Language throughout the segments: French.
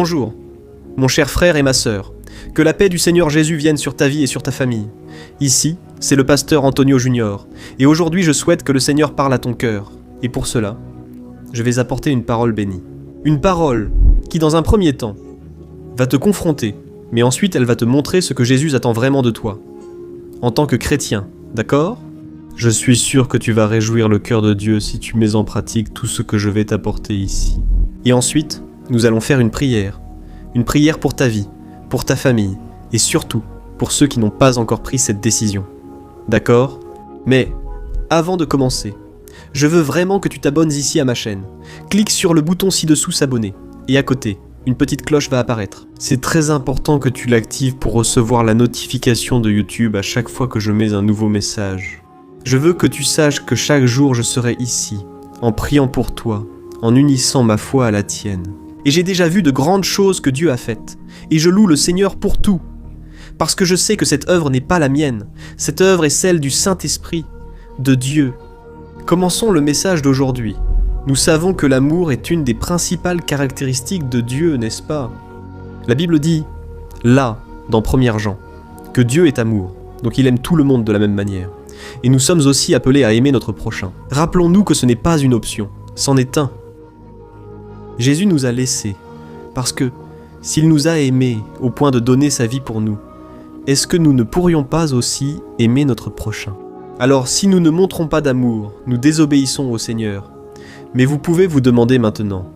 Bonjour, mon cher frère et ma sœur. Que la paix du Seigneur Jésus vienne sur ta vie et sur ta famille. Ici, c'est le pasteur Antonio Junior, et aujourd'hui je souhaite que le Seigneur parle à ton cœur. Et pour cela, je vais apporter une parole bénie. Une parole qui, dans un premier temps, va te confronter, mais ensuite elle va te montrer ce que Jésus attend vraiment de toi, en tant que chrétien, d'accord ? Je suis sûr que tu vas réjouir le cœur de Dieu si tu mets en pratique tout ce que je vais t'apporter ici. Et ensuite, nous allons faire une prière pour ta vie, pour ta famille, et surtout pour ceux qui n'ont pas encore pris cette décision. D'accord ? Mais, avant de commencer, je veux vraiment que tu t'abonnes ici à ma chaîne. Clique sur le bouton ci-dessous s'abonner, et à côté, une petite cloche va apparaître. C'est très important que tu l'actives pour recevoir la notification de YouTube à chaque fois que je mets un nouveau message. Je veux que tu saches que chaque jour je serai ici, en priant pour toi, en unissant ma foi à la tienne. Et j'ai déjà vu de grandes choses que Dieu a faites, et je loue le Seigneur pour tout, parce que je sais que cette œuvre n'est pas la mienne, cette œuvre est celle du Saint-Esprit, de Dieu. Commençons le message d'aujourd'hui. Nous savons que l'amour est une des principales caractéristiques de Dieu, n'est-ce pas ? La Bible dit, là, dans 1 Jean, que Dieu est amour, donc il aime tout le monde de la même manière. Et nous sommes aussi appelés à aimer notre prochain. Rappelons-nous que ce n'est pas une option, c'en est un. Jésus nous a laissés, parce que s'il nous a aimés au point de donner sa vie pour nous, est-ce que nous ne pourrions pas aussi aimer notre prochain ? Alors si nous ne montrons pas d'amour, nous désobéissons au Seigneur. Mais vous pouvez vous demander maintenant,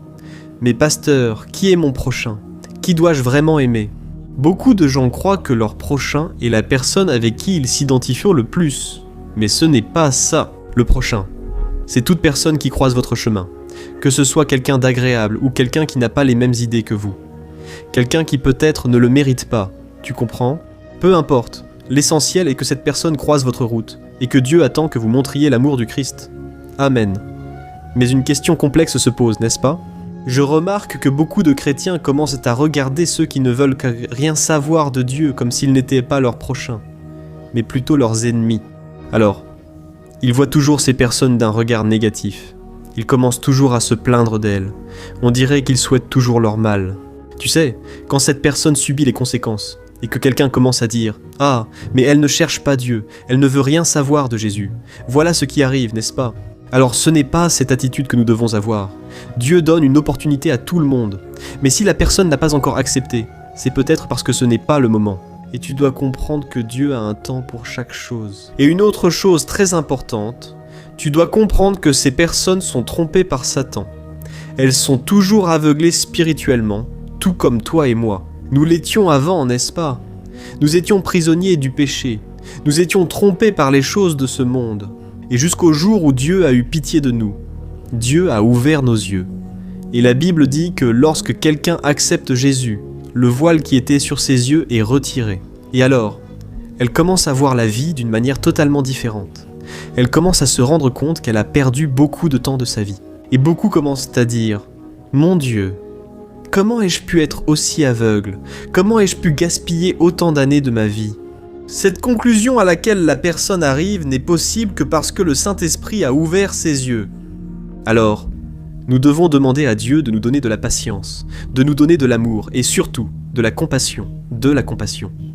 mais pasteur, qui est mon prochain ? Qui dois-je vraiment aimer ? Beaucoup de gens croient que leur prochain est la personne avec qui ils s'identifient le plus. Mais ce n'est pas ça. Le prochain, c'est toute personne qui croise votre chemin. Que ce soit quelqu'un d'agréable ou quelqu'un qui n'a pas les mêmes idées que vous. Quelqu'un qui peut-être ne le mérite pas. Tu comprends ? Peu importe. L'essentiel est que cette personne croise votre route et que Dieu attend que vous montriez l'amour du Christ. Amen. Mais une question complexe se pose, n'est-ce pas ? Je remarque que beaucoup de chrétiens commencent à regarder ceux qui ne veulent rien savoir de Dieu comme s'ils n'étaient pas leurs prochains, mais plutôt leurs ennemis. Alors, ils voient toujours ces personnes d'un regard négatif. Ils commencent toujours à se plaindre d'elles. On dirait qu'ils souhaitent toujours leur mal. Tu sais, quand cette personne subit les conséquences, et que quelqu'un commence à dire « Ah, mais elle ne cherche pas Dieu, elle ne veut rien savoir de Jésus. Voilà ce qui arrive, n'est-ce pas ?» Alors ce n'est pas cette attitude que nous devons avoir. Dieu donne une opportunité à tout le monde. Mais si la personne n'a pas encore accepté, c'est peut-être parce que ce n'est pas le moment. Et tu dois comprendre que Dieu a un temps pour chaque chose. Et une autre chose très importante, tu dois comprendre que ces personnes sont trompées par Satan. Elles sont toujours aveuglées spirituellement, tout comme toi et moi. Nous l'étions avant, n'est-ce pas ? Nous étions prisonniers du péché. Nous étions trompés par les choses de ce monde. Et jusqu'au jour où Dieu a eu pitié de nous. Dieu a ouvert nos yeux. Et la Bible dit que lorsque quelqu'un accepte Jésus, le voile qui était sur ses yeux est retiré. Et alors, elle commence à voir la vie d'une manière totalement différente. Elle commence à se rendre compte qu'elle a perdu beaucoup de temps de sa vie. Et beaucoup commencent à dire « Mon Dieu, comment ai-je pu être aussi aveugle ? Comment ai-je pu gaspiller autant d'années de ma vie ?» Cette conclusion à laquelle la personne arrive n'est possible que parce que le Saint-Esprit a ouvert ses yeux. Alors, nous devons demander à Dieu de nous donner de la patience, de nous donner de l'amour et surtout de la compassion,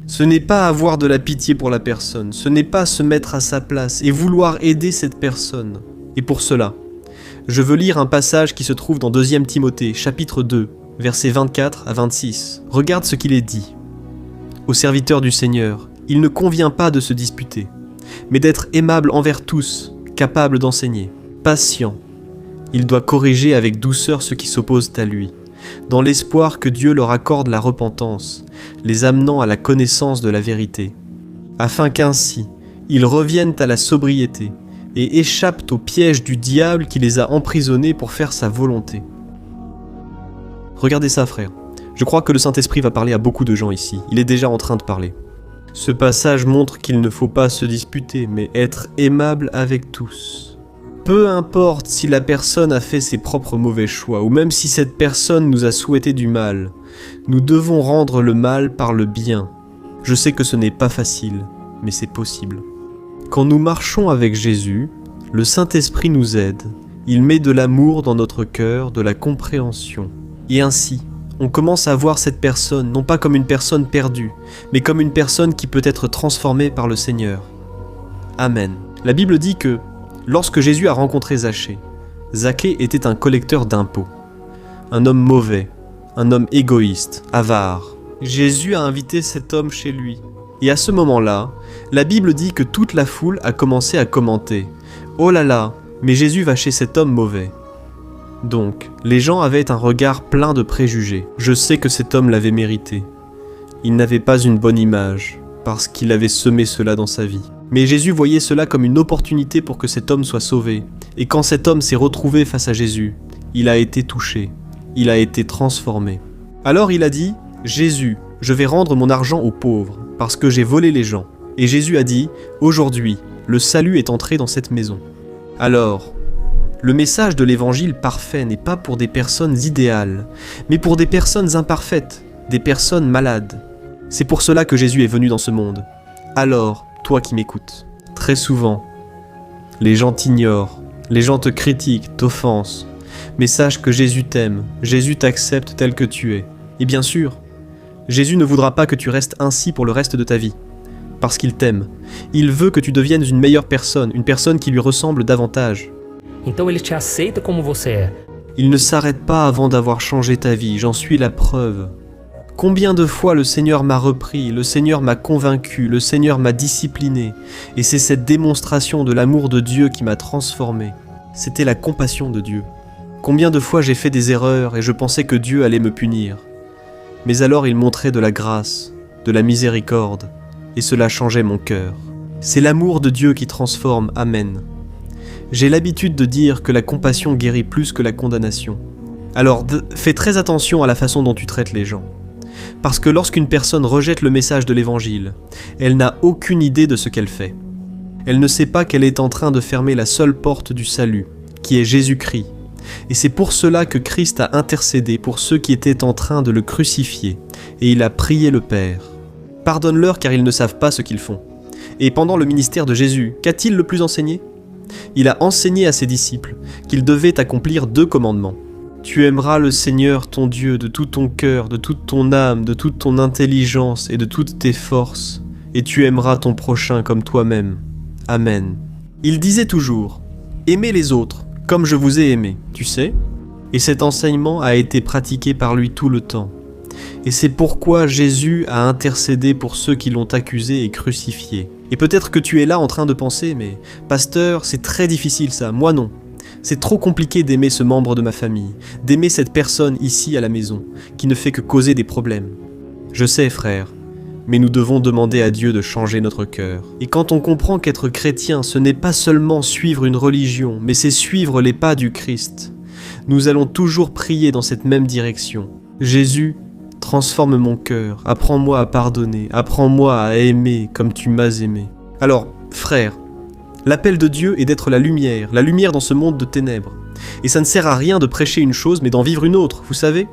Ce n'est pas avoir de la pitié pour la personne, ce n'est pas se mettre à sa place et vouloir aider cette personne. Et pour cela, je veux lire un passage qui se trouve dans 2 Timothée, chapitre 2, versets 24 à 26. Regarde ce qu'il est dit. Aux serviteurs du Seigneur, il ne convient pas de se disputer, mais d'être aimable envers tous, capable d'enseigner, patient. Il doit corriger avec douceur ceux qui s'opposent à lui, dans l'espoir que Dieu leur accorde la repentance, les amenant à la connaissance de la vérité, afin qu'ainsi ils reviennent à la sobriété et échappent au piège du diable qui les a emprisonnés pour faire sa volonté. Regardez ça, frère. Je crois que le Saint-Esprit va parler à beaucoup de gens ici. Il est déjà en train de parler. Ce passage montre qu'il ne faut pas se disputer, mais être aimable avec tous. Peu importe si la personne a fait ses propres mauvais choix, ou même si cette personne nous a souhaité du mal, nous devons rendre le mal par le bien. Je sais que ce n'est pas facile, mais c'est possible. Quand nous marchons avec Jésus, le Saint-Esprit nous aide. Il met de l'amour dans notre cœur, de la compréhension. Et ainsi, on commence à voir cette personne non pas comme une personne perdue, mais comme une personne qui peut être transformée par le Seigneur. Amen. La Bible dit que, lorsque Jésus a rencontré Zachée, Zachée était un collecteur d'impôts, un homme mauvais, un homme égoïste, avare. Jésus a invité cet homme chez lui. Et à ce moment-là, la Bible dit que toute la foule a commencé à commenter « Oh là là, mais Jésus va chez cet homme mauvais ». Donc, les gens avaient un regard plein de préjugés. Je sais que cet homme l'avait mérité. Il n'avait pas une bonne image, parce qu'il avait semé cela dans sa vie. Mais Jésus voyait cela comme une opportunité pour que cet homme soit sauvé. Et quand cet homme s'est retrouvé face à Jésus, il a été touché, il a été transformé. Alors il a dit « Jésus, je vais rendre mon argent aux pauvres, parce que j'ai volé les gens. » Et Jésus a dit « Aujourd'hui, le salut est entré dans cette maison. » Alors, le message de l'évangile parfait n'est pas pour des personnes idéales, mais pour des personnes imparfaites, des personnes malades. C'est pour cela que Jésus est venu dans ce monde. Alors, toi qui m'écoutes, très souvent, les gens t'ignorent, les gens te critiquent, t'offensent, mais sache que Jésus t'aime, Jésus t'accepte tel que tu es. Et bien sûr, Jésus ne voudra pas que tu restes ainsi pour le reste de ta vie, parce qu'il t'aime. Il veut que tu deviennes une meilleure personne, une personne qui lui ressemble davantage. Então ele te aceita como você é. Il ne s'arrête pas avant d'avoir changé ta vie, j'en suis la preuve. Combien de fois le Seigneur m'a repris, le Seigneur m'a convaincu, le Seigneur m'a discipliné, et c'est cette démonstration de l'amour de Dieu qui m'a transformé. C'était la compassion de Dieu. Combien de fois j'ai fait des erreurs et je pensais que Dieu allait me punir. Mais alors il montrait de la grâce, de la miséricorde, et cela changeait mon cœur. C'est l'amour de Dieu qui transforme, amen. J'ai l'habitude de dire que la compassion guérit plus que la condamnation. Alors fais très attention à la façon dont tu traites les gens. Parce que lorsqu'une personne rejette le message de l'évangile, elle n'a aucune idée de ce qu'elle fait. Elle ne sait pas qu'elle est en train de fermer la seule porte du salut, qui est Jésus-Christ. Et c'est pour cela que Christ a intercédé pour ceux qui étaient en train de le crucifier, et il a prié le Père. Pardonne-leur car ils ne savent pas ce qu'ils font. Et pendant le ministère de Jésus, qu'a-t-il le plus enseigné ? Il a enseigné à ses disciples qu'ils devaient accomplir 2 commandements. Tu aimeras le Seigneur ton Dieu de tout ton cœur, de toute ton âme, de toute ton intelligence et de toutes tes forces, et tu aimeras ton prochain comme toi-même. Amen. Il disait toujours, aimez les autres comme je vous ai aimé, tu sais ? Et cet enseignement a été pratiqué par lui tout le temps. Et c'est pourquoi Jésus a intercédé pour ceux qui l'ont accusé et crucifié. Et peut-être que tu es là en train de penser, mais pasteur, c'est très difficile ça, moi non. C'est trop compliqué d'aimer ce membre de ma famille, d'aimer cette personne ici à la maison, qui ne fait que causer des problèmes. Je sais, frère, mais nous devons demander à Dieu de changer notre cœur. Et quand on comprend qu'être chrétien, ce n'est pas seulement suivre une religion, mais c'est suivre les pas du Christ, nous allons toujours prier dans cette même direction. Jésus, transforme mon cœur, apprends-moi à pardonner, apprends-moi à aimer comme tu m'as aimé. Alors, frère, l'appel de Dieu est d'être la lumière dans ce monde de ténèbres. Et ça ne sert à rien de prêcher une chose, mais d'en vivre une autre, vous savez ?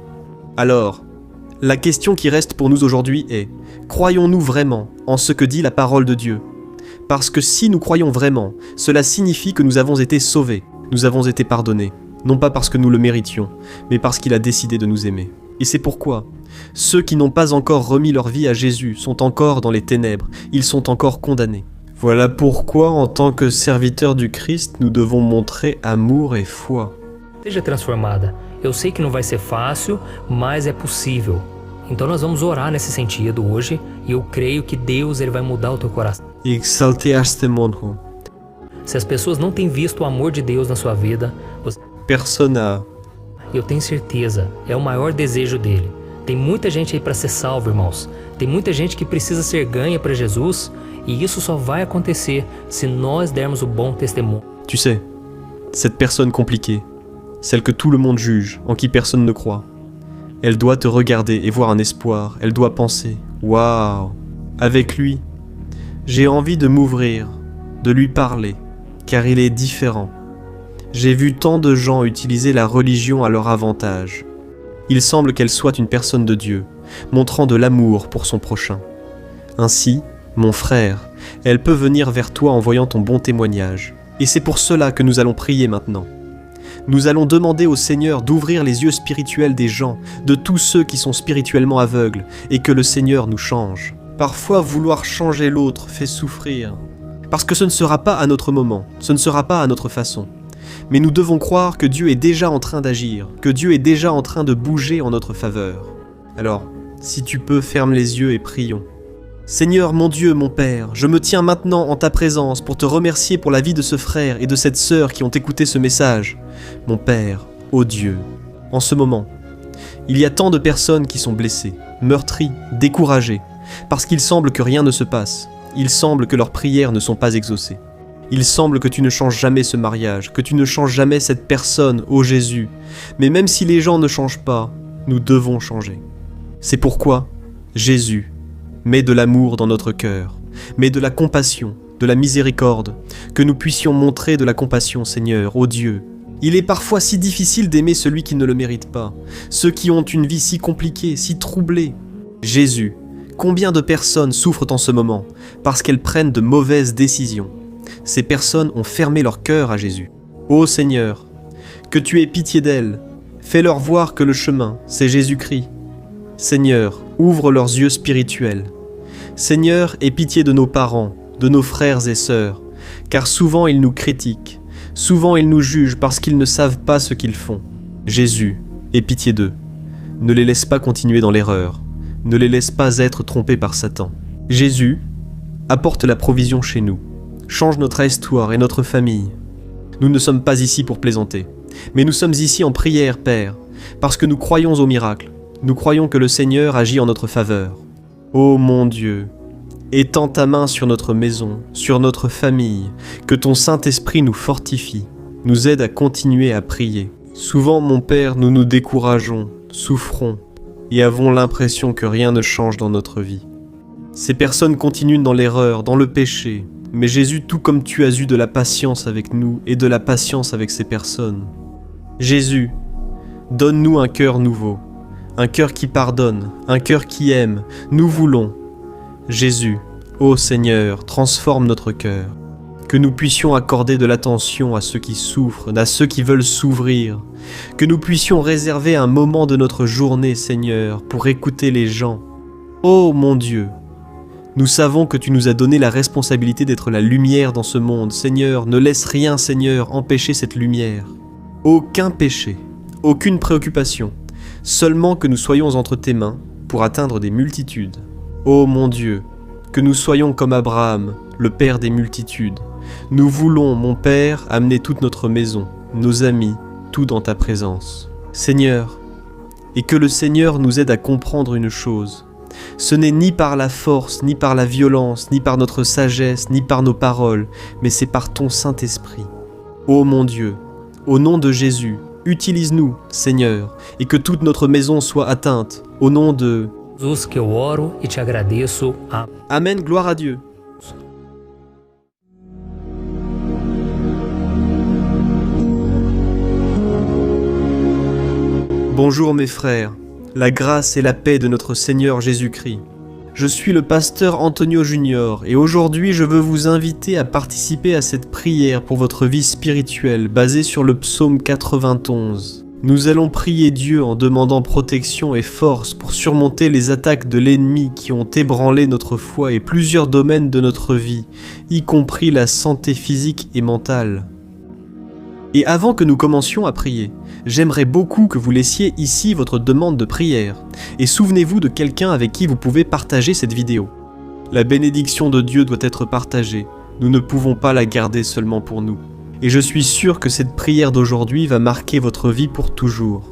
Alors, la question qui reste pour nous aujourd'hui est, croyons-nous vraiment en ce que dit la parole de Dieu ? Parce que si nous croyons vraiment, cela signifie que nous avons été sauvés, nous avons été pardonnés, non pas parce que nous le méritions, mais parce qu'il a décidé de nous aimer. Et c'est pourquoi ceux qui n'ont pas encore remis leur vie à Jésus sont encore dans les ténèbres, ils sont encore condamnés. Voilà pourquoi, en tant que serviteurs du Christ, nous devons montrer amour et foi. Seja transformada. Eu sei que não vai ser fácil, mas é possível. Então nós vamos orar nesse sentido hoje e eu creio que Deus ele vai mudar o teu coração. Exalteaste monjo. Se as pessoas não têm visto o amor de Deus na sua vida, Persona. eu tenho certeza, é o maior desejo dele. Tem muita gente aí para ser salvo, irmãos. Tem muita gente que precisa ser ganha para Jesus e isso só vai acontecer se nós dermos o bom testemunho. Tu sais, cette personne compliquée, celle que tout le monde juge, en qui personne ne croit, elle doit te regarder et voir un espoir, elle doit penser « Waouh ! Avec lui, j'ai envie de m'ouvrir, de lui parler, car il est différent. J'ai vu tant de gens utiliser la religion à leur avantage. Il semble qu'elle soit une personne de Dieu, montrant de l'amour pour son prochain. Ainsi, mon frère, elle peut venir vers toi en voyant ton bon témoignage. Et c'est pour cela que nous allons prier maintenant. Nous allons demander au Seigneur d'ouvrir les yeux spirituels des gens, de tous ceux qui sont spirituellement aveugles, et que le Seigneur nous change. Parfois, vouloir changer l'autre fait souffrir, parce que ce ne sera pas à notre moment, ce ne sera pas à notre façon. Mais nous devons croire que Dieu est déjà en train d'agir, que Dieu est déjà en train de bouger en notre faveur. Alors, si tu peux, ferme les yeux et prions. Seigneur mon Dieu, mon Père, je me tiens maintenant en ta présence pour te remercier pour la vie de ce frère et de cette sœur qui ont écouté ce message. Mon Père, ô Dieu, en ce moment, il y a tant de personnes qui sont blessées, meurtries, découragées, parce qu'il semble que rien ne se passe. Il semble que leurs prières ne sont pas exaucées. Il semble que tu ne changes jamais ce mariage, que tu ne changes jamais cette personne, ô Jésus. Mais même si les gens ne changent pas, nous devons changer. C'est pourquoi, Jésus, mets de l'amour dans notre cœur, mets de la compassion, de la miséricorde, que nous puissions montrer de la compassion, Seigneur, ô Dieu. Il est parfois si difficile d'aimer celui qui ne le mérite pas, ceux qui ont une vie si compliquée, si troublée. Jésus, combien de personnes souffrent en ce moment parce qu'elles prennent de mauvaises décisions? Ces personnes ont fermé leur cœur à Jésus. Ô Seigneur, que tu aies pitié d'elles, fais-leur voir que le chemin, c'est Jésus-Christ. Seigneur, ouvre leurs yeux spirituels. Seigneur, aie pitié de nos parents, de nos frères et sœurs, car souvent ils nous critiquent, souvent ils nous jugent parce qu'ils ne savent pas ce qu'ils font. Jésus, aie pitié d'eux. Ne les laisse pas continuer dans l'erreur, ne les laisse pas être trompés par Satan. Jésus, apporte la provision chez nous, change notre histoire et notre famille. Nous ne sommes pas ici pour plaisanter, mais nous sommes ici en prière, Père, parce que nous croyons au miracle. Nous croyons que le Seigneur agit en notre faveur. Ô mon Dieu, étends ta main sur notre maison, sur notre famille, que ton Saint-Esprit nous fortifie, nous aide à continuer à prier. Souvent, mon Père, nous nous décourageons, souffrons, et avons l'impression que rien ne change dans notre vie. Ces personnes continuent dans l'erreur, dans le péché, mais Jésus, tout comme tu as eu de la patience avec nous et de la patience avec ces personnes. Jésus, donne-nous un cœur nouveau. Un cœur qui pardonne, un cœur qui aime, nous voulons. Jésus, ô Seigneur, transforme notre cœur. Que nous puissions accorder de l'attention à ceux qui souffrent, à ceux qui veulent s'ouvrir. Que nous puissions réserver un moment de notre journée, Seigneur, pour écouter les gens. Ô mon Dieu, nous savons que tu nous as donné la responsabilité d'être la lumière dans ce monde. Seigneur, ne laisse rien, Seigneur, empêcher cette lumière. Aucun péché, aucune préoccupation. Seulement que nous soyons entre tes mains pour atteindre des multitudes. Ô mon Dieu, que nous soyons comme Abraham, le père des multitudes. Nous voulons, mon Père, amener toute notre maison, nos amis, tout dans ta présence. Seigneur, et que le Seigneur nous aide à comprendre une chose. Ce n'est ni par la force, ni par la violence, ni par notre sagesse, ni par nos paroles, mais c'est par ton Saint-Esprit. Ô mon Dieu, au nom de Jésus, utilise-nous, Seigneur, et que toute notre maison soit atteinte, au nom de Jesus, que eu oro e te agradeço. Amen, gloire à Dieu. Bonjour mes frères, la grâce et la paix de notre Seigneur Jésus-Christ. Je suis le pasteur Antonio Junior et aujourd'hui je veux vous inviter à participer à cette prière pour votre vie spirituelle basée sur le psaume 91. Nous allons prier Dieu en demandant protection et force pour surmonter les attaques de l'ennemi qui ont ébranlé notre foi et plusieurs domaines de notre vie, y compris la santé physique et mentale. Et avant que nous commencions à prier, j'aimerais beaucoup que vous laissiez ici votre demande de prière, et souvenez-vous de quelqu'un avec qui vous pouvez partager cette vidéo. La bénédiction de Dieu doit être partagée, nous ne pouvons pas la garder seulement pour nous. Et je suis sûr que cette prière d'aujourd'hui va marquer votre vie pour toujours.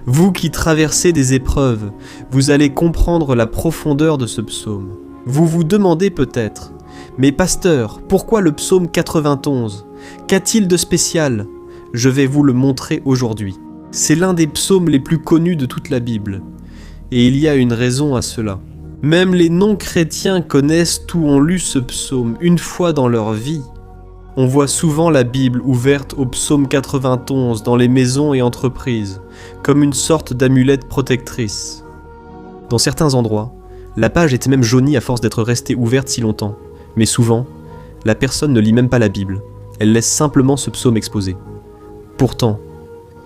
Vous qui traversez des épreuves, vous allez comprendre la profondeur de ce psaume. Vous vous demandez peut-être, mais pasteur, pourquoi le psaume 91 ? Qu'a-t-il de spécial ? Je vais vous le montrer aujourd'hui. C'est l'un des psaumes les plus connus de toute la Bible. Et il y a une raison à cela. Même les non-chrétiens connaissent ou ont lu ce psaume une fois dans leur vie. On voit souvent la Bible ouverte au psaume 91 dans les maisons et entreprises, comme une sorte d'amulette protectrice. Dans certains endroits, la page est même jaunie à force d'être restée ouverte si longtemps. Mais souvent, la personne ne lit même pas la Bible. Elle laisse simplement ce psaume exposé. Pourtant,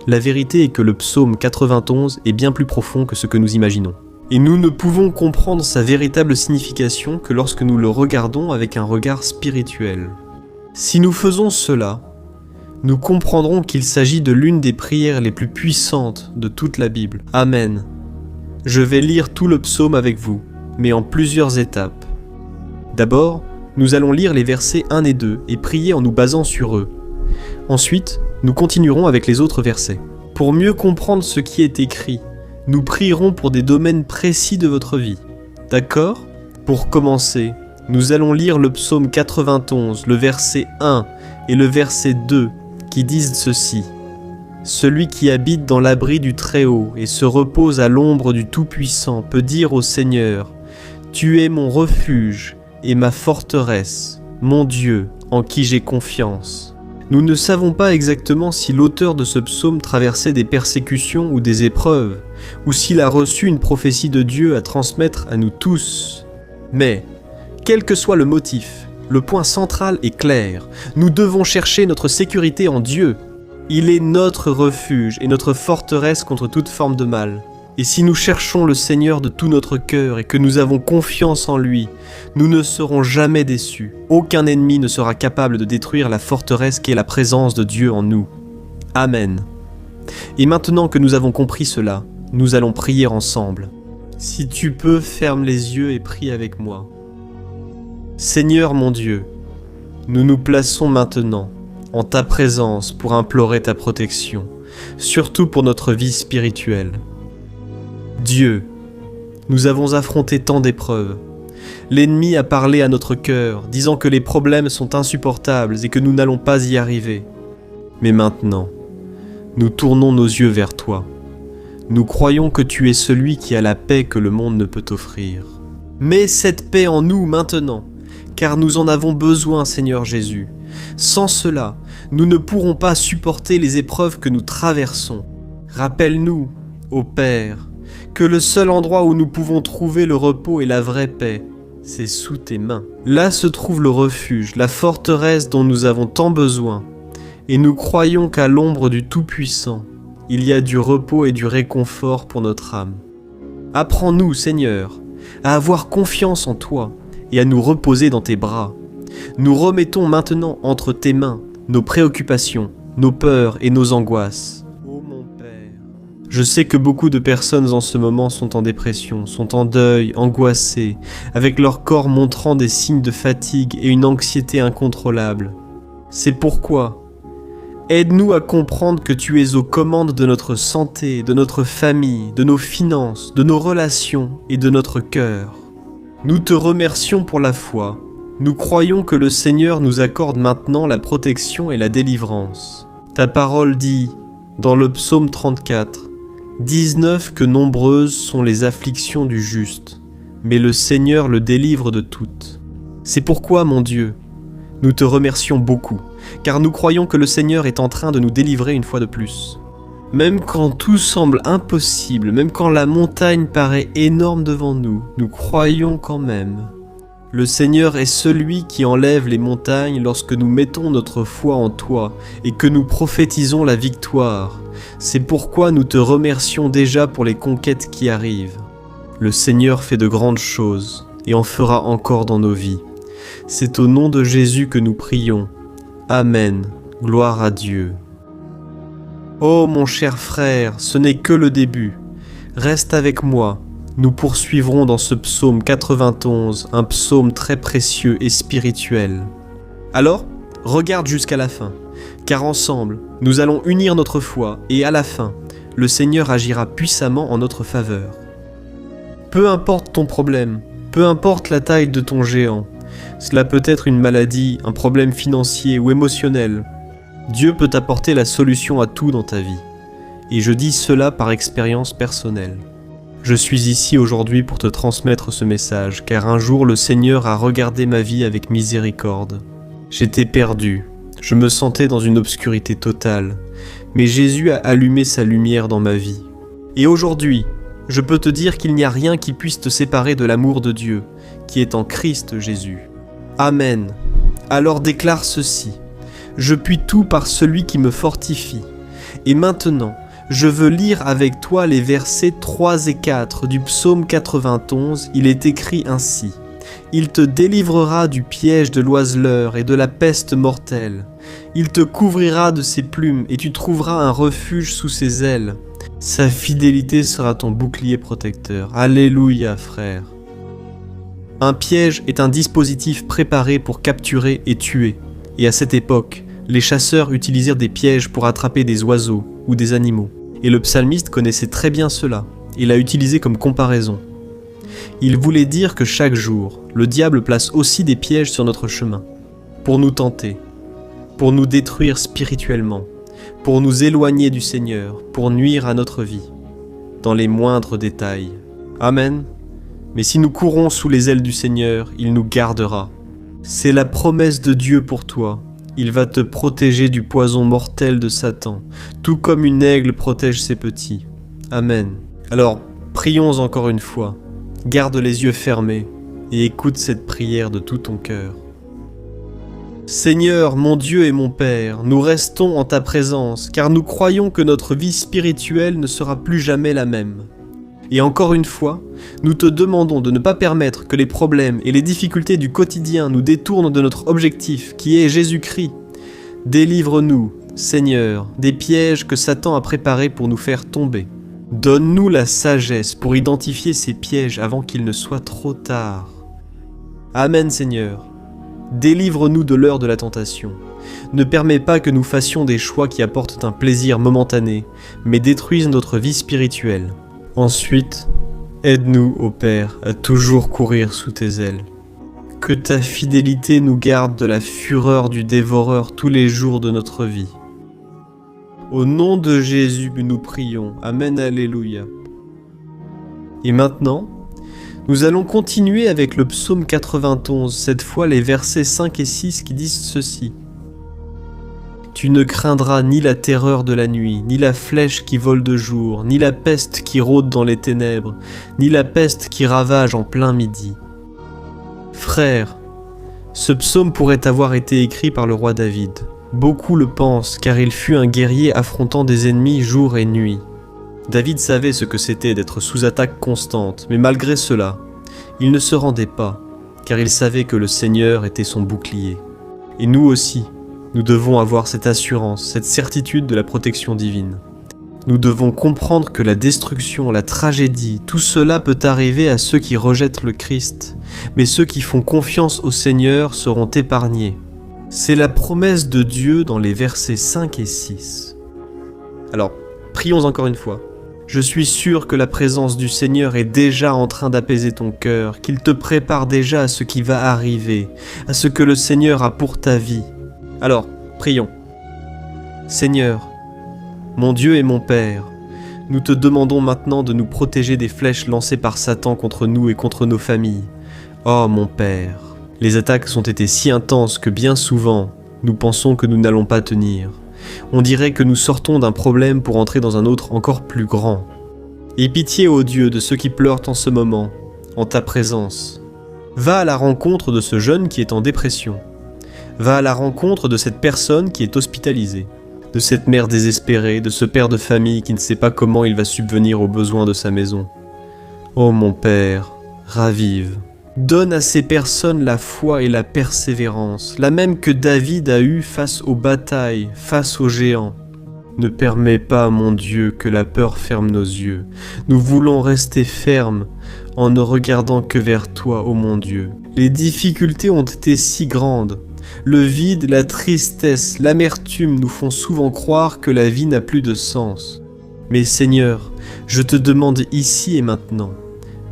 la vérité est que le psaume 91 est bien plus profond que ce que nous imaginons. Et nous ne pouvons comprendre sa véritable signification que lorsque nous le regardons avec un regard spirituel. Si nous faisons cela, nous comprendrons qu'il s'agit de l'une des prières les plus puissantes de toute la Bible. Amen. Je vais lire tout le psaume avec vous, mais en plusieurs étapes. D'abord, nous allons lire les versets 1 et 2 et prier en nous basant sur eux. Ensuite, nous continuerons avec les autres versets. Pour mieux comprendre ce qui est écrit, nous prierons pour des domaines précis de votre vie. D'accord ? Pour commencer, nous allons lire le psaume 91, le verset 1 et le verset 2, qui disent ceci. « Celui qui habite dans l'abri du Très-Haut et se repose à l'ombre du Tout-Puissant peut dire au Seigneur, « Tu es mon refuge et ma forteresse, mon Dieu, en qui j'ai confiance. » Nous ne savons pas exactement si l'auteur de ce psaume traversait des persécutions ou des épreuves, ou s'il a reçu une prophétie de Dieu à transmettre à nous tous. Mais, quel que soit le motif, le point central est clair. Nous devons chercher notre sécurité en Dieu. Il est notre refuge et notre forteresse contre toute forme de mal. Et si nous cherchons le Seigneur de tout notre cœur et que nous avons confiance en lui, nous ne serons jamais déçus. Aucun ennemi ne sera capable de détruire la forteresse qu'est la présence de Dieu en nous. Amen. Et maintenant que nous avons compris cela, nous allons prier ensemble. Si tu peux, ferme les yeux et prie avec moi. Seigneur mon Dieu, nous nous plaçons maintenant en ta présence pour implorer ta protection, surtout pour notre vie spirituelle. Dieu, nous avons affronté tant d'épreuves. L'ennemi a parlé à notre cœur, disant que les problèmes sont insupportables et que nous n'allons pas y arriver. Mais maintenant, nous tournons nos yeux vers toi. Nous croyons que tu es celui qui a la paix que le monde ne peut offrir. Mets cette paix en nous maintenant, car nous en avons besoin, Seigneur Jésus. Sans cela, nous ne pourrons pas supporter les épreuves que nous traversons. Rappelle-nous, ô Père, que le seul endroit où nous pouvons trouver le repos et la vraie paix, c'est sous tes mains. Là se trouve le refuge, la forteresse dont nous avons tant besoin, et nous croyons qu'à l'ombre du Tout-Puissant, il y a du repos et du réconfort pour notre âme. Apprends-nous, Seigneur, à avoir confiance en toi et à nous reposer dans tes bras. Nous remettons maintenant entre tes mains nos préoccupations, nos peurs et nos angoisses. Ô mon Père, je sais que beaucoup de personnes en ce moment sont en dépression, sont en deuil, angoissées, avec leur corps montrant des signes de fatigue et une anxiété incontrôlable. C'est pourquoi, aide-nous à comprendre que tu es aux commandes de notre santé, de notre famille, de nos finances, de nos relations et de notre cœur. Nous te remercions pour la foi. Nous croyons que le Seigneur nous accorde maintenant la protection et la délivrance. Ta parole dit, dans le psaume 34, « 19 que nombreuses sont les afflictions du juste, mais le Seigneur le délivre de toutes. » C'est pourquoi, mon Dieu, nous te remercions beaucoup, car nous croyons que le Seigneur est en train de nous délivrer une fois de plus. Même quand tout semble impossible, même quand la montagne paraît énorme devant nous, nous croyons quand même. Le Seigneur est celui qui enlève les montagnes lorsque nous mettons notre foi en toi et que nous prophétisons la victoire. C'est pourquoi nous te remercions déjà pour les conquêtes qui arrivent. Le Seigneur fait de grandes choses et en fera encore dans nos vies. C'est au nom de Jésus que nous prions. Amen. Gloire à Dieu. Oh mon cher frère, ce n'est que le début. Reste avec moi. Nous poursuivrons dans ce psaume 91, un psaume très précieux et spirituel. Alors, regarde jusqu'à la fin, car ensemble, nous allons unir notre foi et à la fin, le Seigneur agira puissamment en notre faveur. Peu importe ton problème, peu importe la taille de ton géant, cela peut être une maladie, un problème financier ou émotionnel, Dieu peut apporter la solution à tout dans ta vie. Et je dis cela par expérience personnelle. Je suis ici aujourd'hui pour te transmettre ce message, car un jour le Seigneur a regardé ma vie avec miséricorde. J'étais perdu, je me sentais dans une obscurité totale, mais Jésus a allumé sa lumière dans ma vie. Et aujourd'hui, je peux te dire qu'il n'y a rien qui puisse te séparer de l'amour de Dieu, qui est en Christ Jésus. Amen. Alors déclare ceci. Je puis tout par celui qui me fortifie. Et maintenant, je veux lire avec toi les versets 3 et 4 du psaume 91. Il est écrit ainsi. « Il te délivrera du piège de l'oiseleur et de la peste mortelle. Il te couvrira de ses plumes et tu trouveras un refuge sous ses ailes. Sa fidélité sera ton bouclier protecteur. » Alléluia, frère. Un piège est un dispositif préparé pour capturer et tuer. Et à cette époque, les chasseurs utilisèrent des pièges pour attraper des oiseaux ou des animaux. Et le psalmiste connaissait très bien cela, et l'a utilisé comme comparaison. Il voulait dire que chaque jour, le diable place aussi des pièges sur notre chemin, pour nous tenter, pour nous détruire spirituellement, pour nous éloigner du Seigneur, pour nuire à notre vie, dans les moindres détails. Amen. Mais si nous courons sous les ailes du Seigneur, il nous gardera. C'est la promesse de Dieu pour toi. Il va te protéger du poison mortel de Satan, tout comme une aigle protège ses petits. Amen. Alors, prions encore une fois. Garde les yeux fermés et écoute cette prière de tout ton cœur. Seigneur, mon Dieu et mon Père, nous restons en ta présence, car nous croyons que notre vie spirituelle ne sera plus jamais la même. Et encore une fois, nous te demandons de ne pas permettre que les problèmes et les difficultés du quotidien nous détournent de notre objectif, qui est Jésus-Christ. Délivre-nous, Seigneur, des pièges que Satan a préparés pour nous faire tomber. Donne-nous la sagesse pour identifier ces pièges avant qu'il ne soit trop tard. Amen, Seigneur. Délivre-nous de l'heure de la tentation. Ne permets pas que nous fassions des choix qui apportent un plaisir momentané, mais détruisent notre vie spirituelle. Ensuite, aide-nous, ô Père, à toujours courir sous tes ailes. Que ta fidélité nous garde de la fureur du dévoreur tous les jours de notre vie. Au nom de Jésus, nous prions. Amen, alléluia. Et maintenant, nous allons continuer avec le psaume 91, cette fois les versets 5 et 6 qui disent ceci. Tu ne craindras ni la terreur de la nuit, ni la flèche qui vole de jour, ni la peste qui rôde dans les ténèbres, ni la peste qui ravage en plein midi. Frère, ce psaume pourrait avoir été écrit par le roi David. Beaucoup le pensent, car il fut un guerrier affrontant des ennemis jour et nuit. David savait ce que c'était d'être sous attaque constante, mais malgré cela, il ne se rendait pas, car il savait que le Seigneur était son bouclier. Et nous aussi, nous devons avoir cette assurance, cette certitude de la protection divine. Nous devons comprendre que la destruction, la tragédie, tout cela peut arriver à ceux qui rejettent le Christ, mais ceux qui font confiance au Seigneur seront épargnés. C'est la promesse de Dieu dans les versets 5 et 6. Alors, prions encore une fois. Je suis sûr que la présence du Seigneur est déjà en train d'apaiser ton cœur, qu'il te prépare déjà à ce qui va arriver, à ce que le Seigneur a pour ta vie. Alors, prions. Seigneur, mon Dieu et mon Père, nous te demandons maintenant de nous protéger des flèches lancées par Satan contre nous et contre nos familles. Oh mon Père, les attaques ont été si intenses que bien souvent, nous pensons que nous n'allons pas tenir. On dirait que nous sortons d'un problème pour entrer dans un autre encore plus grand. Aie pitié, ô Dieu, de ceux qui pleurent en ce moment, en ta présence. Va à la rencontre de ce jeune qui est en dépression. Va à la rencontre de cette personne qui est hospitalisée, de cette mère désespérée, de ce père de famille qui ne sait pas comment il va subvenir aux besoins de sa maison. Ô mon Père, ravive. Donne à ces personnes la foi et la persévérance, la même que David a eue face aux batailles, face aux géants. Ne permets pas, mon Dieu, que la peur ferme nos yeux. Nous voulons rester fermes en ne regardant que vers toi, ô mon Dieu. Les difficultés ont été si grandes. Le vide, la tristesse, l'amertume nous font souvent croire que la vie n'a plus de sens. Mais Seigneur, je te demande ici et maintenant,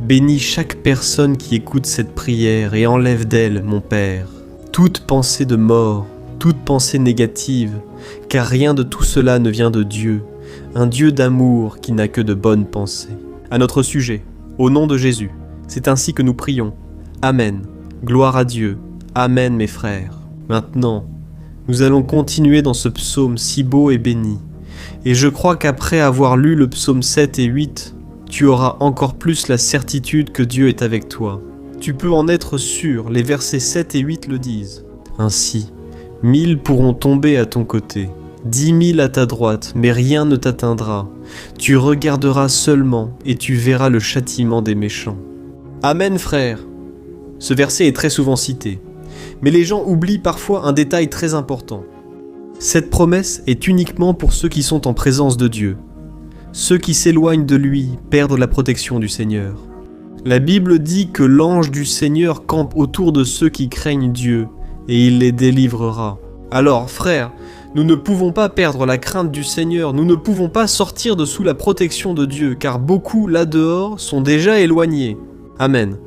bénis chaque personne qui écoute cette prière et enlève d'elle, mon Père, toute pensée de mort, toute pensée négative, car rien de tout cela ne vient de Dieu, un Dieu d'amour qui n'a que de bonnes pensées. À notre sujet, au nom de Jésus, c'est ainsi que nous prions. Amen. Gloire à Dieu. Amen, mes frères. Maintenant, nous allons continuer dans ce psaume si beau et béni. Et je crois qu'après avoir lu le psaume 7 et 8, tu auras encore plus la certitude que Dieu est avec toi. Tu peux en être sûr, les versets 7 et 8 le disent. Ainsi, 1000 pourront tomber à ton côté, 10 000 à ta droite, mais rien ne t'atteindra. Tu regarderas seulement et tu verras le châtiment des méchants. Amen, frère. Ce verset est très souvent cité, mais les gens oublient parfois un détail très important. Cette promesse est uniquement pour ceux qui sont en présence de Dieu. Ceux qui s'éloignent de lui perdent la protection du Seigneur. La Bible dit que l'ange du Seigneur campe autour de ceux qui craignent Dieu, et il les délivrera. Alors, frères, nous ne pouvons pas perdre la crainte du Seigneur, nous ne pouvons pas sortir de sous la protection de Dieu, car beaucoup là dehors sont déjà éloignés. Amen.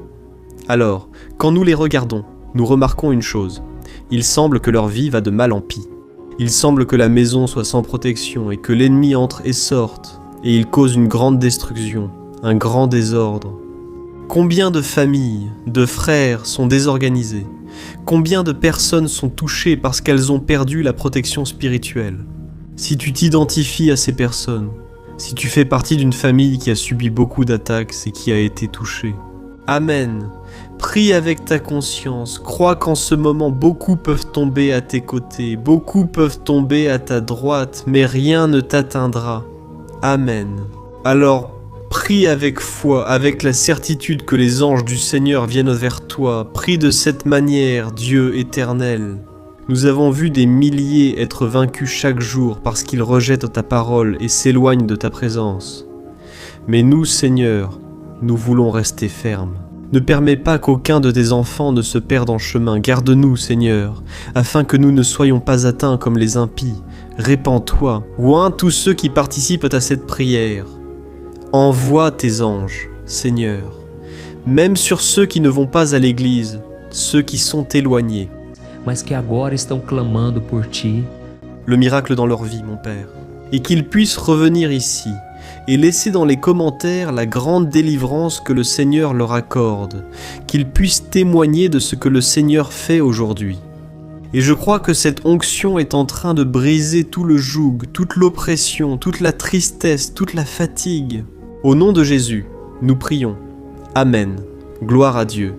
Alors, quand nous les regardons, nous remarquons une chose. Il semble que leur vie va de mal en pis. Il semble que la maison soit sans protection et que l'ennemi entre et sorte, et il cause une grande destruction, un grand désordre. Combien de familles, de frères sont désorganisés? Combien de personnes sont touchées parce qu'elles ont perdu la protection spirituelle? Si tu t'identifies à ces personnes, si tu fais partie d'une famille qui a subi beaucoup d'attaques et qui a été touchée, Amen. Prie avec ta conscience, crois qu'en ce moment beaucoup peuvent tomber à tes côtés, beaucoup peuvent tomber à ta droite, mais rien ne t'atteindra. Amen. Alors, prie avec foi, avec la certitude que les anges du Seigneur viennent vers toi. Prie de cette manière, Dieu éternel. Nous avons vu des milliers être vaincus chaque jour parce qu'ils rejettent ta parole et s'éloignent de ta présence. Mais nous, Seigneur, nous voulons rester fermes. Ne permets pas qu'aucun de tes enfants ne se perde en chemin. Garde-nous, Seigneur, afin que nous ne soyons pas atteints comme les impies. Répands-toi, oins tous ceux qui participent à cette prière. Envoie tes anges, Seigneur, même sur ceux qui ne vont pas à l'église, ceux qui sont éloignés. Mas que agora estão clamando por ti. Le miracle dans leur vie, mon Père, et qu'ils puissent revenir ici et laisser dans les commentaires la grande délivrance que le Seigneur leur accorde, qu'ils puissent témoigner de ce que le Seigneur fait aujourd'hui. Et je crois que cette onction est en train de briser tout le joug, toute l'oppression, toute la tristesse, toute la fatigue. Au nom de Jésus, nous prions. Amen. Gloire à Dieu.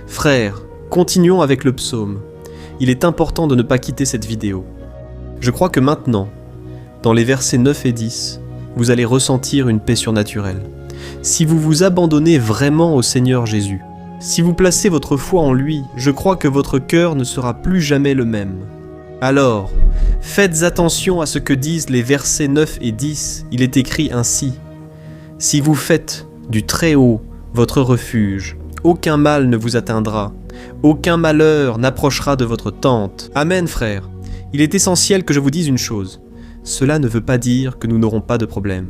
Frères, continuons avec le psaume. Il est important de ne pas quitter cette vidéo. Je crois que maintenant, dans les versets 9 et 10, vous allez ressentir une paix surnaturelle. Si vous vous abandonnez vraiment au Seigneur Jésus, si vous placez votre foi en lui, je crois que votre cœur ne sera plus jamais le même. Alors, faites attention à ce que disent les versets 9 et 10, il est écrit ainsi. Si vous faites du Très-Haut votre refuge, aucun mal ne vous atteindra, aucun malheur n'approchera de votre tente. Amen, frères. Il est essentiel que je vous dise une chose. Cela ne veut pas dire que nous n'aurons pas de problème.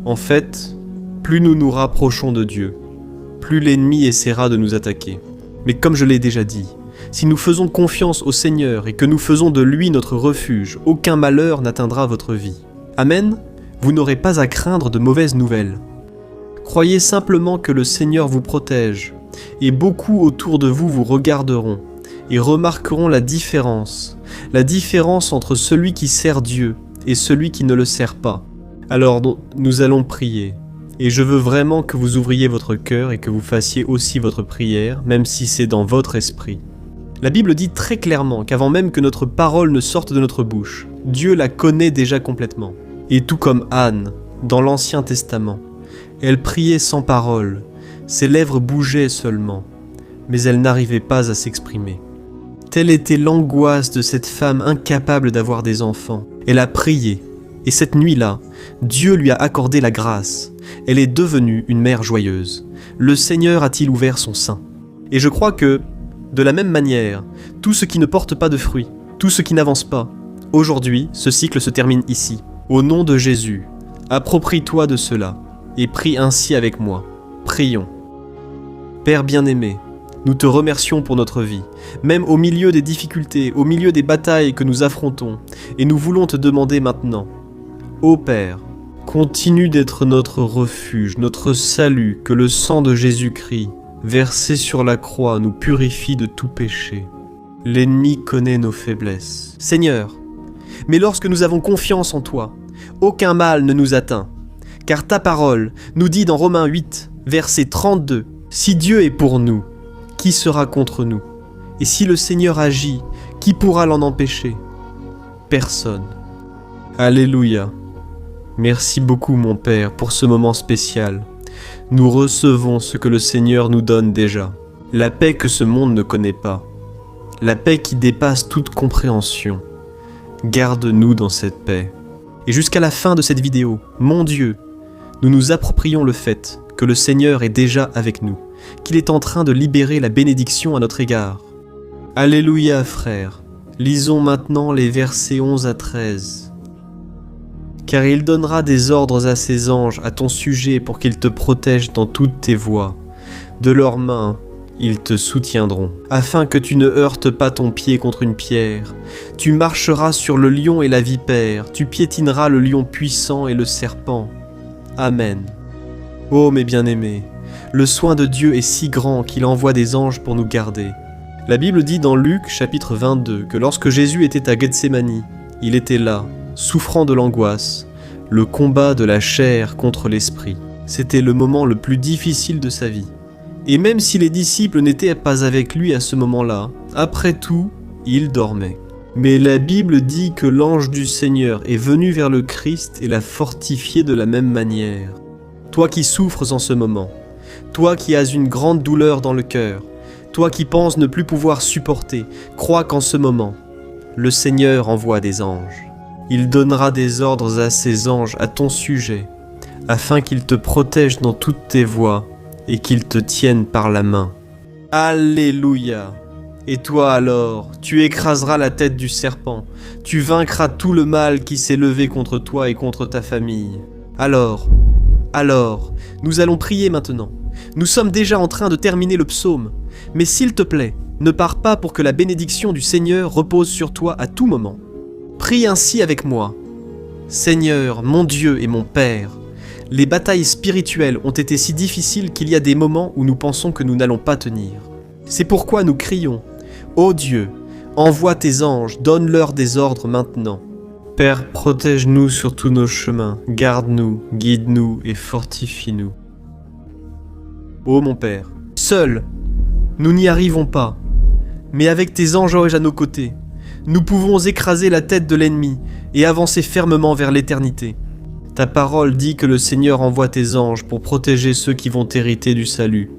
En fait, plus nous nous rapprochons de Dieu, plus l'ennemi essaiera de nous attaquer. Mais comme je l'ai déjà dit, si nous faisons confiance au Seigneur et que nous faisons de lui notre refuge, aucun malheur n'atteindra votre vie. Amen. Vous n'aurez pas à craindre de mauvaises nouvelles. Croyez simplement que le Seigneur vous protège, et beaucoup autour de vous vous regarderont et remarqueront la différence entre celui qui sert Dieu et celui qui ne le sert pas. Alors nous allons prier, et je veux vraiment que vous ouvriez votre cœur et que vous fassiez aussi votre prière, même si c'est dans votre esprit. La Bible dit très clairement qu'avant même que notre parole ne sorte de notre bouche, Dieu la connaît déjà complètement. Et tout comme Anne, dans l'Ancien Testament, elle priait sans parole, ses lèvres bougeaient seulement, mais elle n'arrivait pas à s'exprimer. Telle était l'angoisse de cette femme incapable d'avoir des enfants. Elle a prié, et cette nuit-là, Dieu lui a accordé la grâce. Elle est devenue une mère joyeuse. Le Seigneur a-t-il ouvert son sein? Et je crois que, de la même manière, tout ce qui ne porte pas de fruits, tout ce qui n'avance pas, aujourd'hui, ce cycle se termine ici. Au nom de Jésus, approprie-toi de cela, et prie ainsi avec moi. Prions. Père bien-aimé, nous te remercions pour notre vie, même au milieu des difficultés, au milieu des batailles que nous affrontons, et nous voulons te demander maintenant, ô Père, continue d'être notre refuge, notre salut, que le sang de Jésus-Christ, versé sur la croix, nous purifie de tout péché. L'ennemi connaît nos faiblesses. Seigneur, mais lorsque nous avons confiance en toi, aucun mal ne nous atteint, car ta parole nous dit dans Romains 8, verset 32, « Si Dieu est pour nous, qui sera contre nous? Et si le Seigneur agit, qui pourra l'en empêcher? Personne. » Alléluia. Merci beaucoup mon Père pour ce moment spécial. Nous recevons ce que le Seigneur nous donne déjà. La paix que ce monde ne connaît pas. La paix qui dépasse toute compréhension. Garde-nous dans cette paix. Et jusqu'à la fin de cette vidéo, mon Dieu, nous nous approprions le fait que le Seigneur est déjà avec nous, qu'il est en train de libérer la bénédiction à notre égard. Alléluia, frères. Lisons maintenant les versets 11 à 13. Car il donnera des ordres à ses anges à ton sujet pour qu'ils te protègent dans toutes tes voies. De leurs mains, ils te soutiendront, afin que tu ne heurtes pas ton pied contre une pierre. Tu marcheras sur le lion et la vipère, tu piétineras le lion puissant et le serpent. Amen. Ô mes bien-aimés, le soin de Dieu est si grand qu'il envoie des anges pour nous garder. La Bible dit dans Luc chapitre 22 que lorsque Jésus était à Gethsémani, il était là, souffrant de l'angoisse, le combat de la chair contre l'esprit. C'était le moment le plus difficile de sa vie. Et même si les disciples n'étaient pas avec lui à ce moment-là, après tout, il dormait. Mais la Bible dit que l'ange du Seigneur est venu vers le Christ et l'a fortifié de la même manière. Toi qui souffres en ce moment, toi qui as une grande douleur dans le cœur, toi qui penses ne plus pouvoir supporter, crois qu'en ce moment, le Seigneur envoie des anges. Il donnera des ordres à ses anges à ton sujet, afin qu'ils te protègent dans toutes tes voies et qu'ils te tiennent par la main. Alléluia! Et toi alors, tu écraseras la tête du serpent, tu vaincras tout le mal qui s'est levé contre toi et contre ta famille. Alors, nous allons prier maintenant. Nous sommes déjà en train de terminer le psaume, mais s'il te plaît, ne pars pas pour que la bénédiction du Seigneur repose sur toi à tout moment. Prie ainsi avec moi. Seigneur, mon Dieu et mon Père, les batailles spirituelles ont été si difficiles qu'il y a des moments où nous pensons que nous n'allons pas tenir. C'est pourquoi nous crions, ô Dieu, envoie tes anges, donne-leur des ordres maintenant. Père, protège-nous sur tous nos chemins, garde-nous, guide-nous et fortifie-nous. Ô mon Père, seuls, nous n'y arrivons pas, mais avec tes anges à nos côtés, nous pouvons écraser la tête de l'ennemi et avancer fermement vers l'éternité. Ta parole dit que le Seigneur envoie tes anges pour protéger ceux qui vont hériter du salut.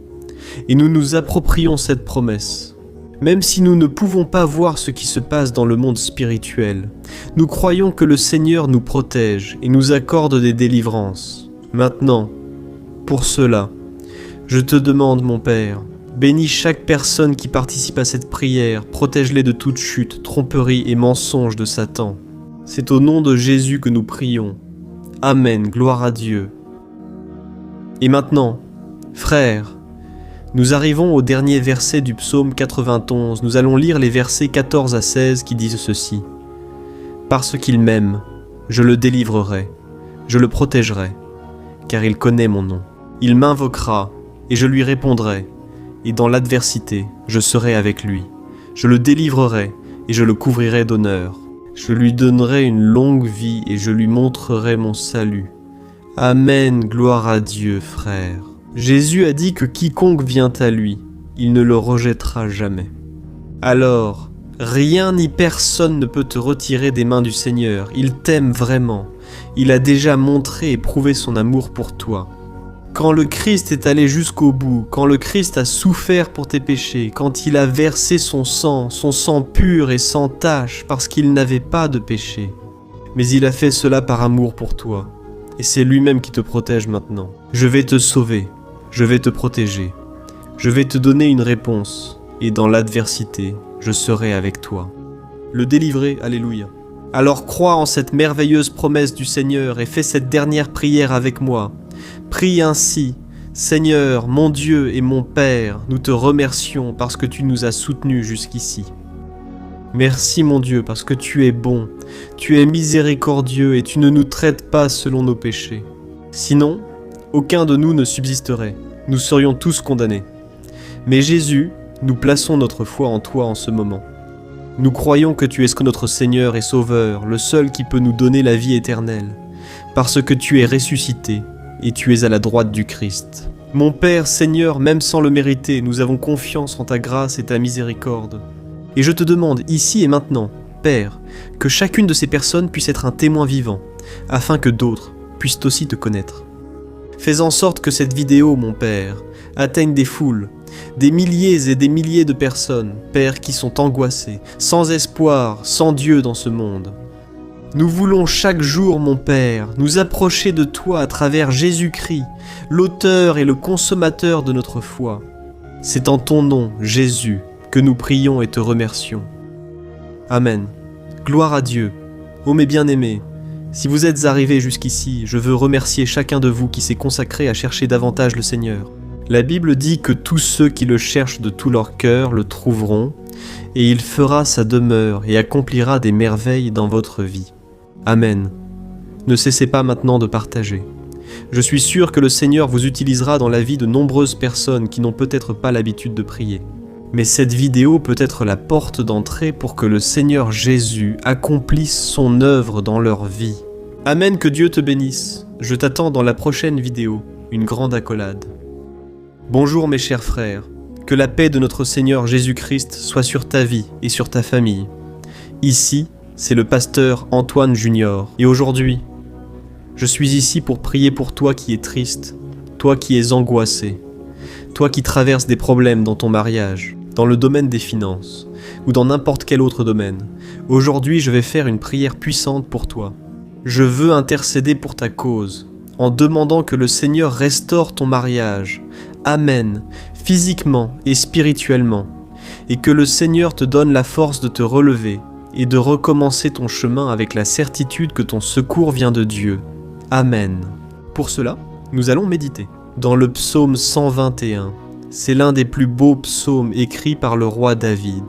Et nous nous approprions cette promesse. Même si nous ne pouvons pas voir ce qui se passe dans le monde spirituel, nous croyons que le Seigneur nous protège et nous accorde des délivrances. Maintenant, pour cela, je te demande, mon Père, bénis chaque personne qui participe à cette prière, protège-les de toute chute, tromperie et mensonge de Satan. C'est au nom de Jésus que nous prions. Amen, gloire à Dieu. Et maintenant, frères, nous arrivons au dernier verset du psaume 91. Nous allons lire les versets 14 à 16 qui disent ceci. « Parce qu'il m'aime, je le délivrerai, je le protégerai, car il connaît mon nom. Il m'invoquera, et je lui répondrai, et dans l'adversité, je serai avec lui. Je le délivrerai, et je le couvrirai d'honneur. Je lui donnerai une longue vie, et je lui montrerai mon salut. Amen, gloire à Dieu, frères. » Jésus a dit que quiconque vient à lui, il ne le rejettera jamais. Alors, rien ni personne ne peut te retirer des mains du Seigneur. Il t'aime vraiment. Il a déjà montré et prouvé son amour pour toi. Quand le Christ est allé jusqu'au bout, quand le Christ a souffert pour tes péchés, quand il a versé son sang pur et sans tache parce qu'il n'avait pas de péché, mais il a fait cela par amour pour toi. Et c'est lui-même qui te protège maintenant. Je vais te sauver. Je vais te protéger, je vais te donner une réponse, et dans l'adversité, je serai avec toi. Le délivrer, alléluia. Alors crois en cette merveilleuse promesse du Seigneur et fais cette dernière prière avec moi. Prie ainsi, Seigneur, mon Dieu et mon Père, nous te remercions parce que tu nous as soutenus jusqu'ici. Merci mon Dieu parce que tu es bon, tu es miséricordieux et tu ne nous traites pas selon nos péchés. Sinon, aucun de nous ne subsisterait, nous serions tous condamnés. Mais Jésus, nous plaçons notre foi en toi en ce moment. Nous croyons que tu es notre Seigneur et Sauveur, le seul qui peut nous donner la vie éternelle, parce que tu es ressuscité et tu es à la droite du Christ. Mon Père, Seigneur, même sans le mériter, nous avons confiance en ta grâce et ta miséricorde. Et je te demande, ici et maintenant, Père, que chacune de ces personnes puisse être un témoin vivant, afin que d'autres puissent aussi te connaître. Fais en sorte que cette vidéo, mon Père, atteigne des foules, des milliers et des milliers de personnes, Père, qui sont angoissées, sans espoir, sans Dieu dans ce monde. Nous voulons chaque jour, mon Père, nous approcher de toi à travers Jésus-Christ, l'auteur et le consommateur de notre foi. C'est en ton nom, Jésus, que nous prions et te remercions. Amen. Gloire à Dieu. Ô mes bien-aimés, si vous êtes arrivés jusqu'ici, je veux remercier chacun de vous qui s'est consacré à chercher davantage le Seigneur. La Bible dit que tous ceux qui le cherchent de tout leur cœur le trouveront, et il fera sa demeure et accomplira des merveilles dans votre vie. Amen. Ne cessez pas maintenant de partager. Je suis sûr que le Seigneur vous utilisera dans la vie de nombreuses personnes qui n'ont peut-être pas l'habitude de prier. Mais cette vidéo peut être la porte d'entrée pour que le Seigneur Jésus accomplisse son œuvre dans leur vie. Amen, que Dieu te bénisse. Je t'attends dans la prochaine vidéo, une grande accolade. Bonjour mes chers frères, que la paix de notre Seigneur Jésus-Christ soit sur ta vie et sur ta famille. Ici, c'est le pasteur Antoine Junior, et aujourd'hui, je suis ici pour prier pour toi qui es triste, toi qui es angoissé, toi qui traverses des problèmes dans ton mariage, dans le domaine des finances, ou dans n'importe quel autre domaine. Aujourd'hui, je vais faire une prière puissante pour toi. Je veux intercéder pour ta cause, en demandant que le Seigneur restaure ton mariage. Amen, physiquement et spirituellement, et que le Seigneur te donne la force de te relever et de recommencer ton chemin avec la certitude que ton secours vient de Dieu. Amen. Pour cela, nous allons méditer dans le psaume 121. C'est l'un des plus beaux psaumes écrits par le roi David,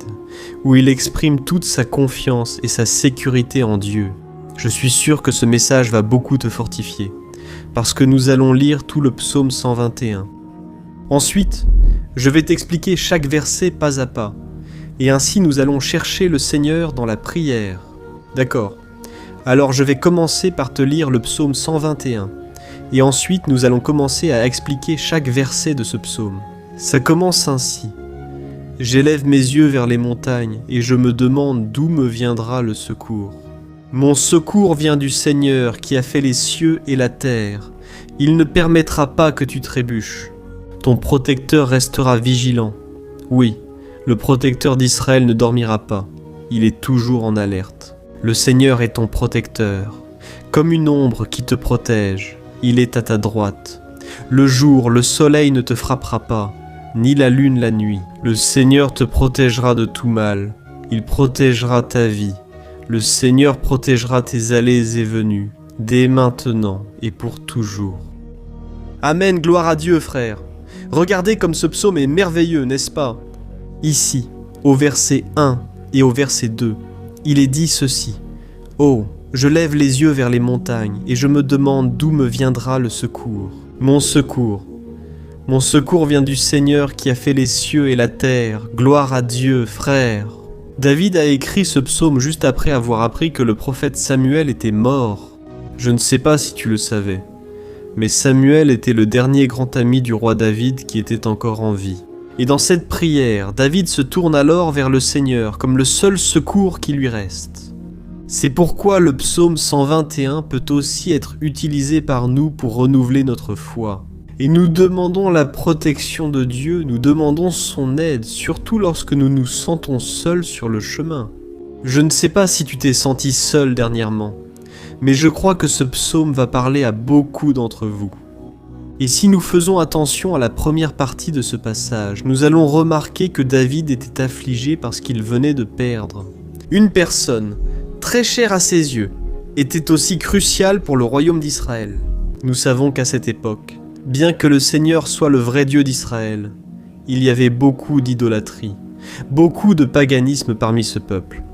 où il exprime toute sa confiance et sa sécurité en Dieu. Je suis sûr que ce message va beaucoup te fortifier, parce que nous allons lire tout le psaume 121. Ensuite, je vais t'expliquer chaque verset pas à pas, et ainsi nous allons chercher le Seigneur dans la prière. D'accord? Alors je vais commencer par te lire le psaume 121, et ensuite nous allons commencer à expliquer chaque verset de ce psaume. Ça commence ainsi. « J'élève mes yeux vers les montagnes, et je me demande d'où me viendra le secours. Mon secours vient du Seigneur qui a fait les cieux et la terre. Il ne permettra pas que tu trébuches. Ton protecteur restera vigilant. Oui, le protecteur d'Israël ne dormira pas. Il est toujours en alerte. Le Seigneur est ton protecteur. Comme une ombre qui te protège, il est à ta droite. Le jour, le soleil ne te frappera pas, ni la lune la nuit. Le Seigneur te protégera de tout mal. Il protégera ta vie. Le Seigneur protégera tes allées et venues, dès maintenant et pour toujours. » Amen, gloire à Dieu, frère. Regardez comme ce psaume est merveilleux, n'est-ce pas? Ici, au verset 1 et au verset 2, il est dit ceci. « Oh, je lève les yeux vers les montagnes et je me demande d'où me viendra le secours. Mon secours vient du Seigneur qui a fait les cieux et la terre. Gloire à Dieu, frère. » David a écrit ce psaume juste après avoir appris que le prophète Samuel était mort. Je ne sais pas si tu le savais, mais Samuel était le dernier grand ami du roi David qui était encore en vie. Et dans cette prière, David se tourne alors vers le Seigneur comme le seul secours qui lui reste. C'est pourquoi le psaume 121 peut aussi être utilisé par nous pour renouveler notre foi. Et nous demandons la protection de Dieu, nous demandons son aide, surtout lorsque nous nous sentons seuls sur le chemin. Je ne sais pas si tu t'es senti seul dernièrement, mais je crois que ce psaume va parler à beaucoup d'entre vous. Et si nous faisons attention à la première partie de ce passage, nous allons remarquer que David était affligé parce qu'il venait de perdre. Une personne, très chère à ses yeux, était aussi cruciale pour le royaume d'Israël. Nous savons qu'à cette époque, bien que le Seigneur soit le vrai Dieu d'Israël, il y avait beaucoup d'idolâtrie, beaucoup de paganisme parmi ce peuple.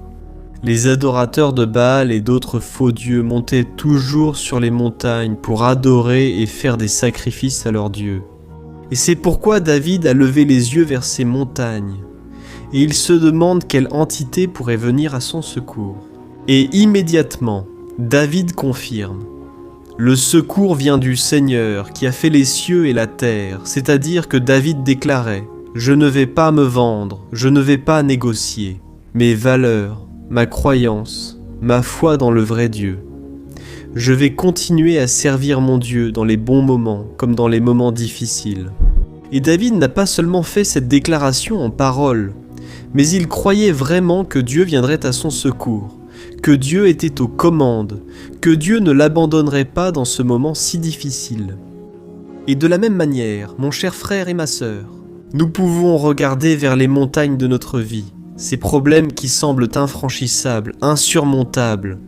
Les adorateurs de Baal et d'autres faux dieux montaient toujours sur les montagnes pour adorer et faire des sacrifices à leurs dieux. Et c'est pourquoi David a levé les yeux vers ces montagnes, et il se demande quelle entité pourrait venir à son secours. Et immédiatement, David confirme. Le secours vient du Seigneur qui a fait les cieux et la terre, c'est-à-dire que David déclarait « Je ne vais pas me vendre, je ne vais pas négocier. Mes valeurs, ma croyance, ma foi dans le vrai Dieu. Je vais continuer à servir mon Dieu dans les bons moments comme dans les moments difficiles. Et David n'a pas seulement fait cette déclaration en paroles, mais il croyait vraiment que Dieu viendrait à son secours, que Dieu était aux commandes, que Dieu ne l'abandonnerait pas dans ce moment si difficile. Et de la même manière, mon cher frère et ma sœur, nous pouvons regarder vers les montagnes de notre vie, ces problèmes qui semblent infranchissables, insurmontables,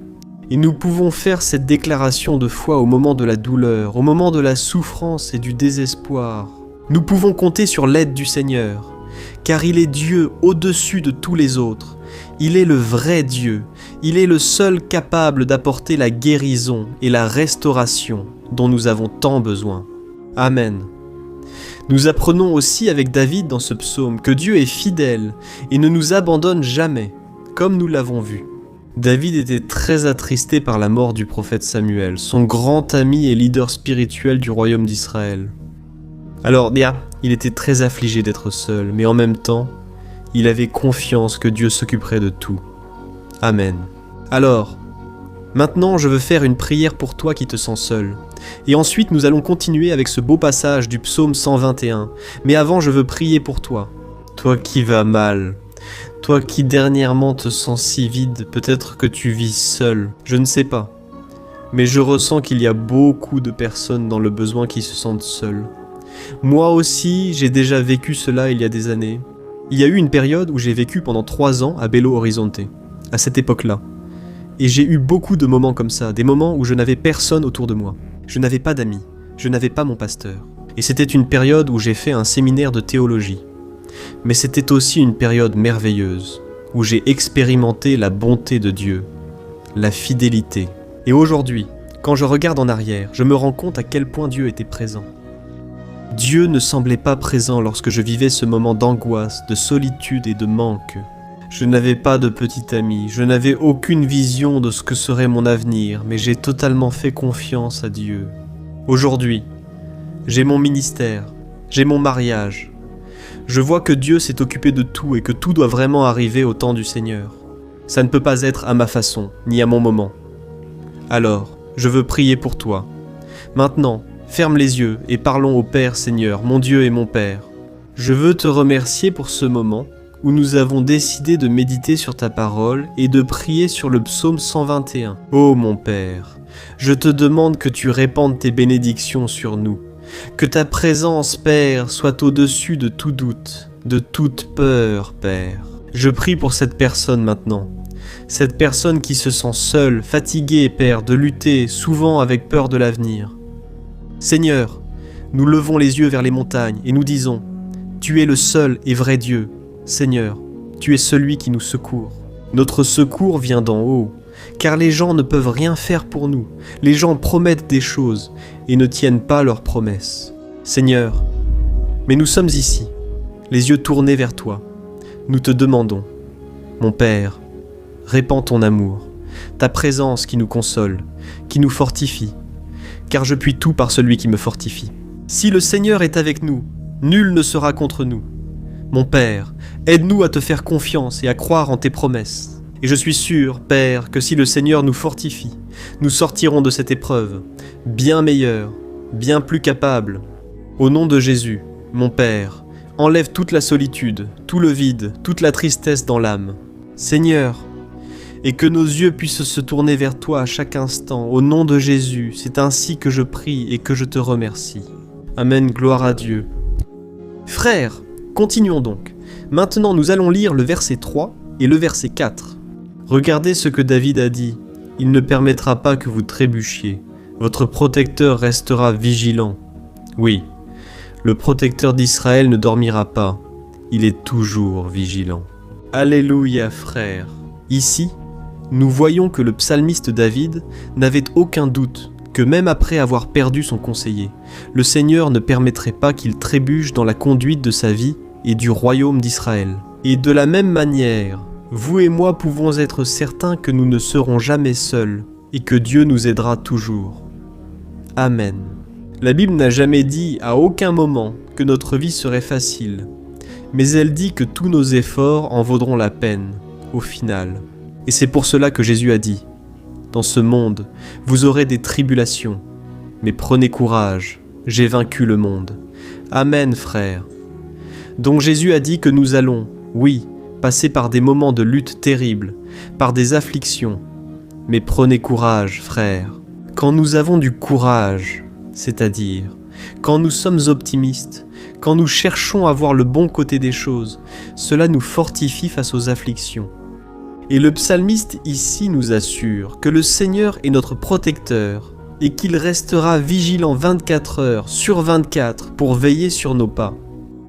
et nous pouvons faire cette déclaration de foi au moment de la douleur, au moment de la souffrance et du désespoir. Nous pouvons compter sur l'aide du Seigneur, car il est Dieu au-dessus de tous les autres. Il est le vrai Dieu, il est le seul capable d'apporter la guérison et la restauration dont nous avons tant besoin. Amen. Nous apprenons aussi avec David dans ce psaume que Dieu est fidèle et ne nous abandonne jamais, comme nous l'avons vu. David était très attristé par la mort du prophète Samuel, son grand ami et leader spirituel du royaume d'Israël. Alors, bien, il était très affligé d'être seul, mais en même temps, il avait confiance que Dieu s'occuperait de tout. Amen. Alors, maintenant je veux faire une prière pour toi qui te sens seul. Et ensuite nous allons continuer avec ce beau passage du psaume 121. Mais avant je veux prier pour toi. Toi qui vas mal. Toi qui dernièrement te sens si vide, peut-être que tu vis seul. Je ne sais pas. Mais je ressens qu'il y a beaucoup de personnes dans le besoin qui se sentent seules. Moi aussi, j'ai déjà vécu cela il y a des années. Il y a eu une période où j'ai vécu pendant 3 ans à Belo Horizonte, à cette époque-là. Et j'ai eu beaucoup de moments comme ça, des moments où je n'avais personne autour de moi. Je n'avais pas d'amis, je n'avais pas mon pasteur. Et c'était une période où j'ai fait un séminaire de théologie. Mais c'était aussi une période merveilleuse, où j'ai expérimenté la bonté de Dieu, la fidélité. Et aujourd'hui, quand je regarde en arrière, je me rends compte à quel point Dieu était présent. Dieu ne semblait pas présent lorsque je vivais ce moment d'angoisse, de solitude et de manque. Je n'avais pas de petit ami, je n'avais aucune vision de ce que serait mon avenir, mais j'ai totalement fait confiance à Dieu. Aujourd'hui, j'ai mon ministère, j'ai mon mariage. Je vois que Dieu s'est occupé de tout et que tout doit vraiment arriver au temps du Seigneur. Ça ne peut pas être à ma façon, ni à mon moment. Alors, je veux prier pour toi. Maintenant, ferme les yeux et parlons au Père Seigneur, mon Dieu et mon Père. Je veux te remercier pour ce moment où nous avons décidé de méditer sur ta parole et de prier sur le psaume 121. Ô mon Père, je te demande que tu répandes tes bénédictions sur nous, que ta présence, Père, soit au-dessus de tout doute, de toute peur, Père. Je prie pour cette personne maintenant, cette personne qui se sent seule, fatiguée, Père, de lutter, souvent avec peur de l'avenir. Seigneur, nous levons les yeux vers les montagnes et nous disons, tu es le seul et vrai Dieu. Seigneur, tu es celui qui nous secourt. Notre secours vient d'en haut, car les gens ne peuvent rien faire pour nous. Les gens promettent des choses et ne tiennent pas leurs promesses. Seigneur, mais nous sommes ici, les yeux tournés vers toi. Nous te demandons, mon Père, répands ton amour, ta présence qui nous console, qui nous fortifie, car je puis tout par celui qui me fortifie. Si le Seigneur est avec nous, nul ne sera contre nous. Mon Père, aide-nous à te faire confiance et à croire en tes promesses. Et je suis sûr, Père, que si le Seigneur nous fortifie, nous sortirons de cette épreuve, bien meilleurs, bien plus capables. Au nom de Jésus, mon Père, enlève toute la solitude, tout le vide, toute la tristesse dans l'âme. Seigneur, et que nos yeux puissent se tourner vers toi à chaque instant, au nom de Jésus, c'est ainsi que je prie et que je te remercie. Amen, gloire à Dieu. Frères, continuons donc. Maintenant, nous allons lire le verset 3 et le verset 4. Regardez ce que David a dit. Il ne permettra pas que vous trébuchiez. Votre protecteur restera vigilant. Oui, le protecteur d'Israël ne dormira pas. Il est toujours vigilant. Alléluia, frères. Ici, nous voyons que le psalmiste David n'avait aucun doute que même après avoir perdu son conseiller, le Seigneur ne permettrait pas qu'il trébuche dans la conduite de sa vie et du royaume d'Israël. Et de la même manière, vous et moi pouvons être certains que nous ne serons jamais seuls et que Dieu nous aidera toujours. Amen. La Bible n'a jamais dit à aucun moment que notre vie serait facile, mais elle dit que tous nos efforts en vaudront la peine, au final. Et c'est pour cela que Jésus a dit, « Dans ce monde, vous aurez des tribulations, mais prenez courage, j'ai vaincu le monde. » Amen, frères. Donc Jésus a dit que nous allons, oui, passer par des moments de lutte terribles, par des afflictions. Mais prenez courage, frères. Quand nous avons du courage, c'est-à-dire quand nous sommes optimistes, quand nous cherchons à voir le bon côté des choses, cela nous fortifie face aux afflictions. Et le psalmiste ici nous assure que le Seigneur est notre protecteur et qu'il restera vigilant 24 heures sur 24 pour veiller sur nos pas.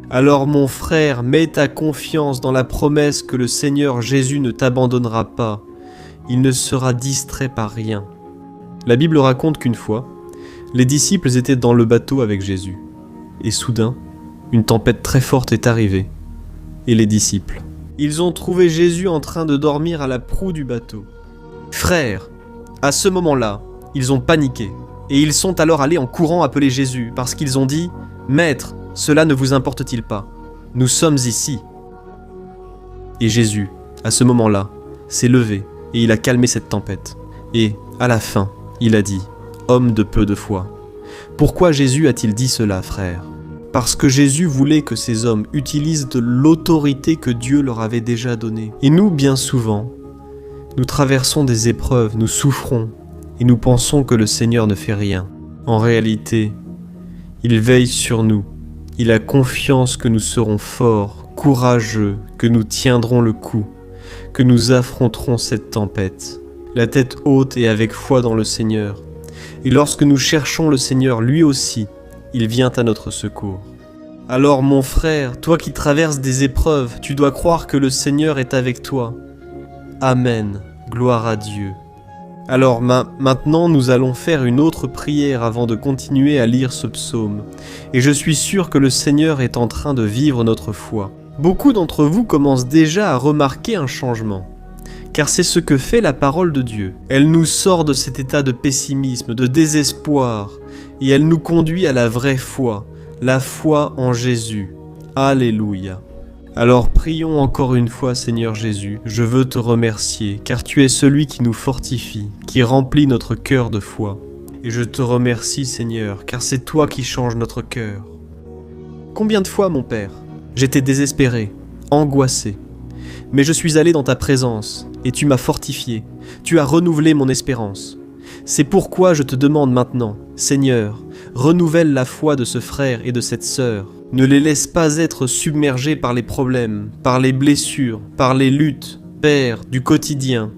Alors mon frère, mets ta confiance dans la promesse que le Seigneur Jésus ne t'abandonnera pas. Il ne sera distrait par rien. La Bible raconte qu'une fois, les disciples étaient dans le bateau avec Jésus. Et soudain, une tempête très forte est arrivée. Et les disciples, ils ont trouvé Jésus en train de dormir à la proue du bateau. Frères, à ce moment-là, ils ont paniqué. Et ils sont alors allés en courant appeler Jésus parce qu'ils ont dit « Maître, cela ne vous importe-t-il pas? Nous sommes ici. » Et Jésus, à ce moment-là, s'est levé et il a calmé cette tempête. Et, à la fin, il a dit « Homme de peu de foi. » Pourquoi Jésus a-t-il dit cela, frères? Parce que Jésus voulait que ces hommes utilisent de l'autorité que Dieu leur avait déjà donnée. Et nous, bien souvent, nous traversons des épreuves, nous souffrons, et nous pensons que le Seigneur ne fait rien. En réalité, il veille sur nous. Il a confiance que nous serons forts, courageux, que nous tiendrons le coup, que nous affronterons cette tempête, la tête haute et avec foi dans le Seigneur. Et lorsque nous cherchons le Seigneur, lui aussi, il vient à notre secours. Alors mon frère, toi qui traverses des épreuves, tu dois croire que le Seigneur est avec toi. Amen, gloire à Dieu. Alors maintenant, nous allons faire une autre prière avant de continuer à lire ce psaume. Et je suis sûr que le Seigneur est en train de vivre notre foi. Beaucoup d'entre vous commencent déjà à remarquer un changement. Car c'est ce que fait la parole de Dieu. Elle nous sort de cet état de pessimisme, de désespoir, et elle nous conduit à la vraie foi, la foi en Jésus. Alléluia. Alors prions encore une fois, Seigneur Jésus, je veux te remercier, car tu es celui qui nous fortifie, qui remplit notre cœur de foi. Et je te remercie, Seigneur, car c'est toi qui changes notre cœur. Combien de fois, mon Père, j'étais désespéré, angoissé, mais je suis allé dans ta présence, et tu m'as fortifié, tu as renouvelé mon espérance. C'est pourquoi je te demande maintenant, Seigneur, renouvelle la foi de ce frère et de cette sœur. Ne les laisse pas être submergés par les problèmes, par les blessures, par les luttes, Père, du quotidien.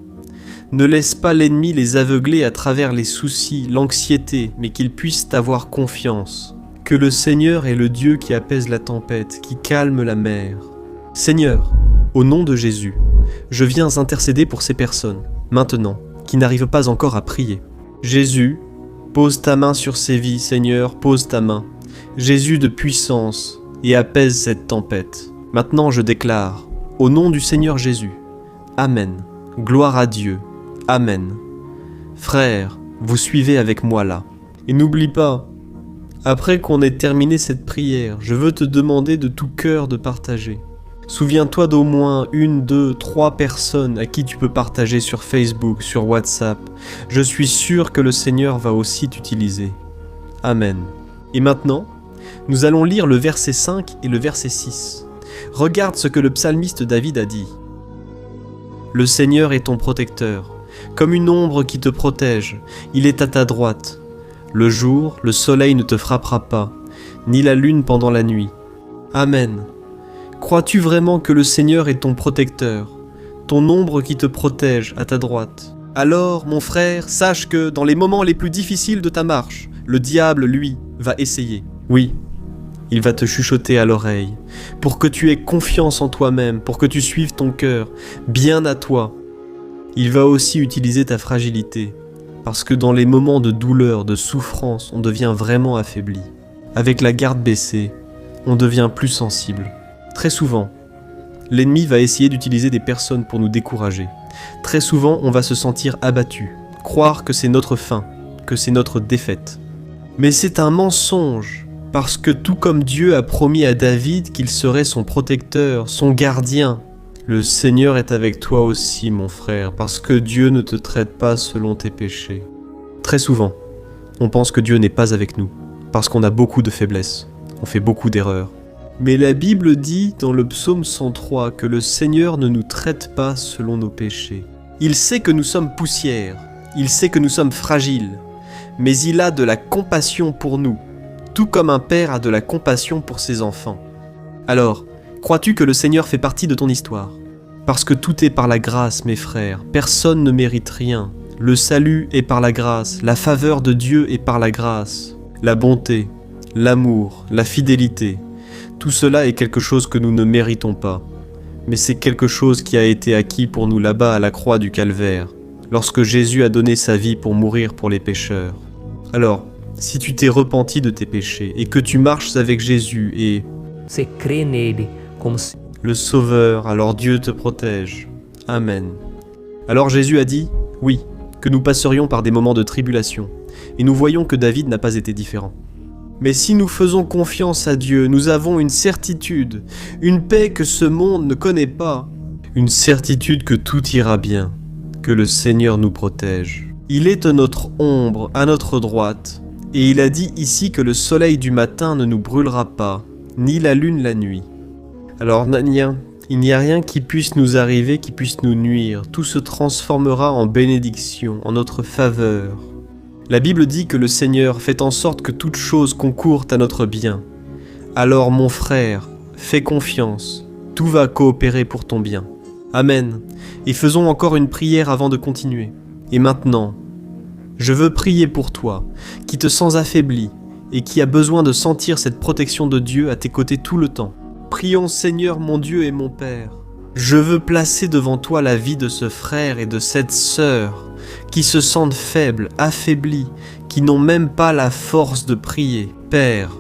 Ne laisse pas l'ennemi les aveugler à travers les soucis, l'anxiété, mais qu'ils puissent avoir confiance. Que le Seigneur est le Dieu qui apaise la tempête, qui calme la mer. Seigneur, au nom de Jésus, je viens intercéder pour ces personnes, maintenant, qui n'arrivent pas encore à prier. Jésus, pose ta main sur ces vies, Seigneur, pose ta main. Jésus de puissance, et apaise cette tempête. Maintenant je déclare, au nom du Seigneur Jésus, Amen, gloire à Dieu, Amen. Frères, vous suivez avec moi là. Et n'oublie pas, après qu'on ait terminé cette prière, je veux te demander de tout cœur de partager. Souviens-toi d'au moins 1, 2, 3 personnes à qui tu peux partager sur Facebook, sur WhatsApp. Je suis sûr que le Seigneur va aussi t'utiliser. Amen. Et maintenant, nous allons lire le verset 5 et le verset 6. Regarde ce que le psalmiste David a dit. « Le Seigneur est ton protecteur, comme une ombre qui te protège, il est à ta droite. Le jour, le soleil ne te frappera pas, ni la lune pendant la nuit. Amen. Crois-tu vraiment que le Seigneur est ton protecteur, ton ombre qui te protège à ta droite? Alors, mon frère, sache que dans les moments les plus difficiles de ta marche, le diable, lui, va essayer. Oui, il va te chuchoter à l'oreille, pour que tu aies confiance en toi-même, pour que tu suives ton cœur, bien à toi. Il va aussi utiliser ta fragilité, parce que dans les moments de douleur, de souffrance, on devient vraiment affaibli. Avec la garde baissée, on devient plus sensible. Très souvent, l'ennemi va essayer d'utiliser des personnes pour nous décourager. Très souvent, on va se sentir abattu, croire que c'est notre fin, que c'est notre défaite. Mais c'est un mensonge, parce que tout comme Dieu a promis à David qu'il serait son protecteur, son gardien, Le Seigneur est avec toi aussi, mon frère, parce que Dieu ne te traite pas selon tes péchés. Très souvent, on pense que Dieu n'est pas avec nous, parce qu'on a beaucoup de faiblesses, on fait beaucoup d'erreurs. Mais la Bible dit dans le psaume 103 que le Seigneur ne nous traite pas selon nos péchés. Il sait que nous sommes poussière, il sait que nous sommes fragiles, mais il a de la compassion pour nous, tout comme un père a de la compassion pour ses enfants. Alors, crois-tu que le Seigneur fait partie de ton histoire ? Parce que tout est par la grâce, mes frères, personne ne mérite rien. Le salut est par la grâce, la faveur de Dieu est par la grâce, la bonté, l'amour, la fidélité. Tout cela est quelque chose que nous ne méritons pas, mais c'est quelque chose qui a été acquis pour nous là-bas à la croix du Calvaire, lorsque Jésus a donné sa vie pour mourir pour les pécheurs. Alors, si tu t'es repenti de tes péchés et que tu marches avec Jésus et Você crê nele como se le Sauveur, alors Dieu te protège. Amen. Alors Jésus a dit, oui, que nous passerions par des moments de tribulation, et nous voyons que David n'a pas été différent. Mais si nous faisons confiance à Dieu, nous avons une certitude, une paix que ce monde ne connaît pas, une certitude que tout ira bien, que le Seigneur nous protège. Il est notre ombre à notre droite, et il a dit ici que le soleil du matin ne nous brûlera pas, ni la lune la nuit. Alors Nania, il n'y a rien qui puisse nous arriver, qui puisse nous nuire, tout se transformera en bénédiction, en notre faveur. La Bible dit que le Seigneur fait en sorte que toute chose concourt à notre bien. Alors mon frère, fais confiance, tout va coopérer pour ton bien. Amen. Et faisons encore une prière avant de continuer. Et maintenant, je veux prier pour toi, qui te sens affaibli et qui a besoin de sentir cette protection de Dieu à tes côtés tout le temps. Prions Seigneur mon Dieu et mon Père. Je veux placer devant toi la vie de ce frère et de cette sœur qui se sentent faibles, affaiblis, qui n'ont même pas la force de prier. Père,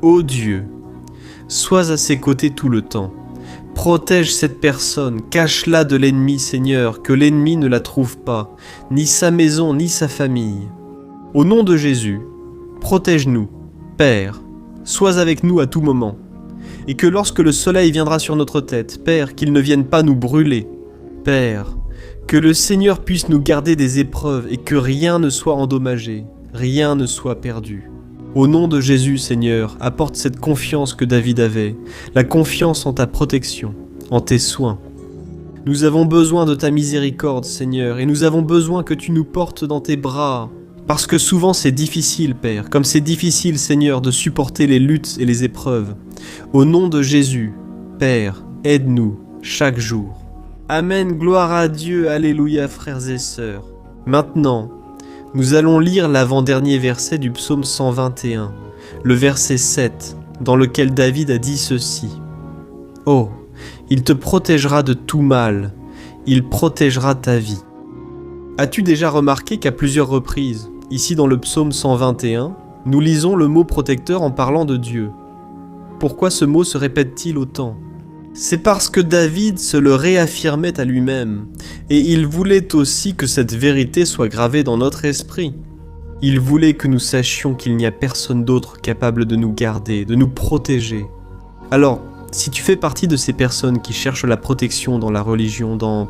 ô Dieu, sois à ses côtés tout le temps. Protège cette personne, cache-la de l'ennemi, Seigneur, que l'ennemi ne la trouve pas, ni sa maison, ni sa famille. Au nom de Jésus, protège-nous, Père, sois avec nous à tout moment. Et que lorsque le soleil viendra sur notre tête, Père, qu'il ne vienne pas nous brûler. Père, que le Seigneur puisse nous garder des épreuves et que rien ne soit endommagé, rien ne soit perdu. Au nom de Jésus, Seigneur, apporte cette confiance que David avait, la confiance en ta protection, en tes soins. Nous avons besoin de ta miséricorde, Seigneur, et nous avons besoin que tu nous portes dans tes bras. Parce que souvent c'est difficile, Père, comme c'est difficile, Seigneur, de supporter les luttes et les épreuves. Au nom de Jésus, Père, aide-nous chaque jour. Amen, gloire à Dieu, alléluia, frères et sœurs. Maintenant, nous allons lire l'avant-dernier verset du psaume 121, le verset 7, dans lequel David a dit ceci. « Oh, il te protégera de tout mal, il protégera ta vie. » As-tu déjà remarqué qu'à plusieurs reprises, ici dans le psaume 121, nous lisons le mot protecteur en parlant de Dieu? Pourquoi ce mot se répète-t-il autant? C'est parce que David se le réaffirmait à lui-même, et il voulait aussi que cette vérité soit gravée dans notre esprit. Il voulait que nous sachions qu'il n'y a personne d'autre capable de nous garder, de nous protéger. Alors, si tu fais partie de ces personnes qui cherchent la protection dans la religion, dans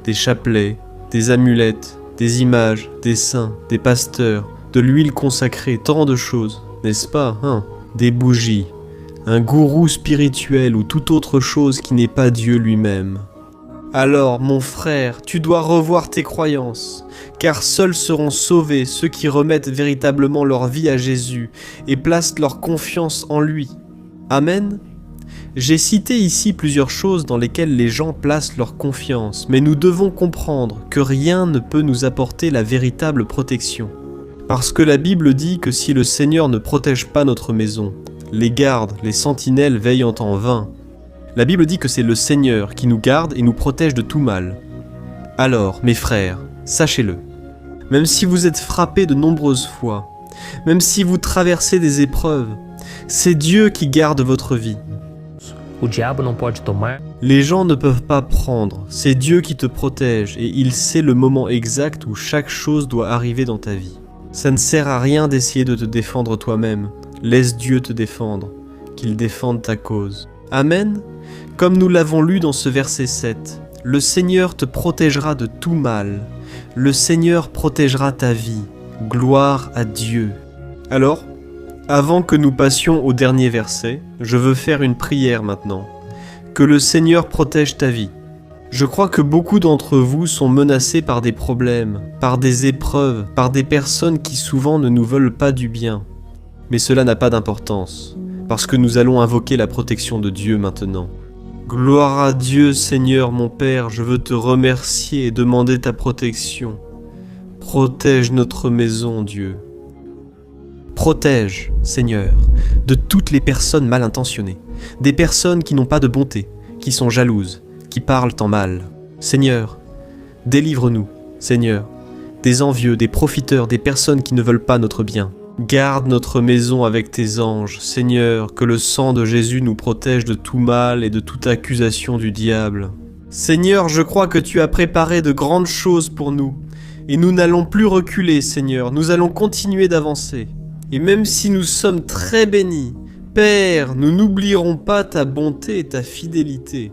des chapelets, des amulettes, des images, des saints, des pasteurs, de l'huile consacrée, tant de choses, n'est-ce pas, hein? Des bougies, un gourou spirituel ou toute autre chose qui n'est pas Dieu lui-même. Alors, mon frère, tu dois revoir tes croyances, car seuls seront sauvés ceux qui remettent véritablement leur vie à Jésus et placent leur confiance en lui. Amen. J'ai cité ici plusieurs choses dans lesquelles les gens placent leur confiance, mais nous devons comprendre que rien ne peut nous apporter la véritable protection. Parce que la Bible dit que si le Seigneur ne protège pas notre maison, les gardes, les sentinelles veillent en vain. La Bible dit que c'est le Seigneur qui nous garde et nous protège de tout mal. Alors, mes frères, sachez-le, même si vous êtes frappés de nombreuses fois, même si vous traversez des épreuves, c'est Dieu qui garde votre vie. o diabo não pode tomar. Les gens ne peuvent pas prendre, c'est Dieu qui te protège et il sait le moment exact où chaque chose doit arriver dans ta vie. Ça ne sert à rien d'essayer de te défendre toi-même, laisse Dieu te défendre, qu'il défende ta cause. Amen. Comme nous l'avons lu dans ce verset 7, le Seigneur te protégera de tout mal. Le Seigneur protégera ta vie. Gloire à Dieu. Alors, avant que nous passions au dernier verset, je veux faire une prière maintenant. Que le Seigneur protège ta vie. Je crois que beaucoup d'entre vous sont menacés par des problèmes, par des épreuves, par des personnes qui souvent ne nous veulent pas du bien. Mais cela n'a pas d'importance, parce que nous allons invoquer la protection de Dieu maintenant. Gloire à Dieu, Seigneur mon Père, je veux te remercier et demander ta protection. Protège notre maison, Dieu. Protège, Seigneur, de toutes les personnes mal intentionnées, des personnes qui n'ont pas de bonté, qui sont jalouses, qui parlent en mal. Seigneur, délivre-nous, Seigneur, des envieux, des profiteurs, des personnes qui ne veulent pas notre bien. Garde notre maison avec tes anges, Seigneur, que le sang de Jésus nous protège de tout mal et de toute accusation du diable. Seigneur, je crois que tu as préparé de grandes choses pour nous, et nous n'allons plus reculer, Seigneur, nous allons continuer d'avancer. Et même si nous sommes très bénis, Père, nous n'oublierons pas ta bonté et ta fidélité.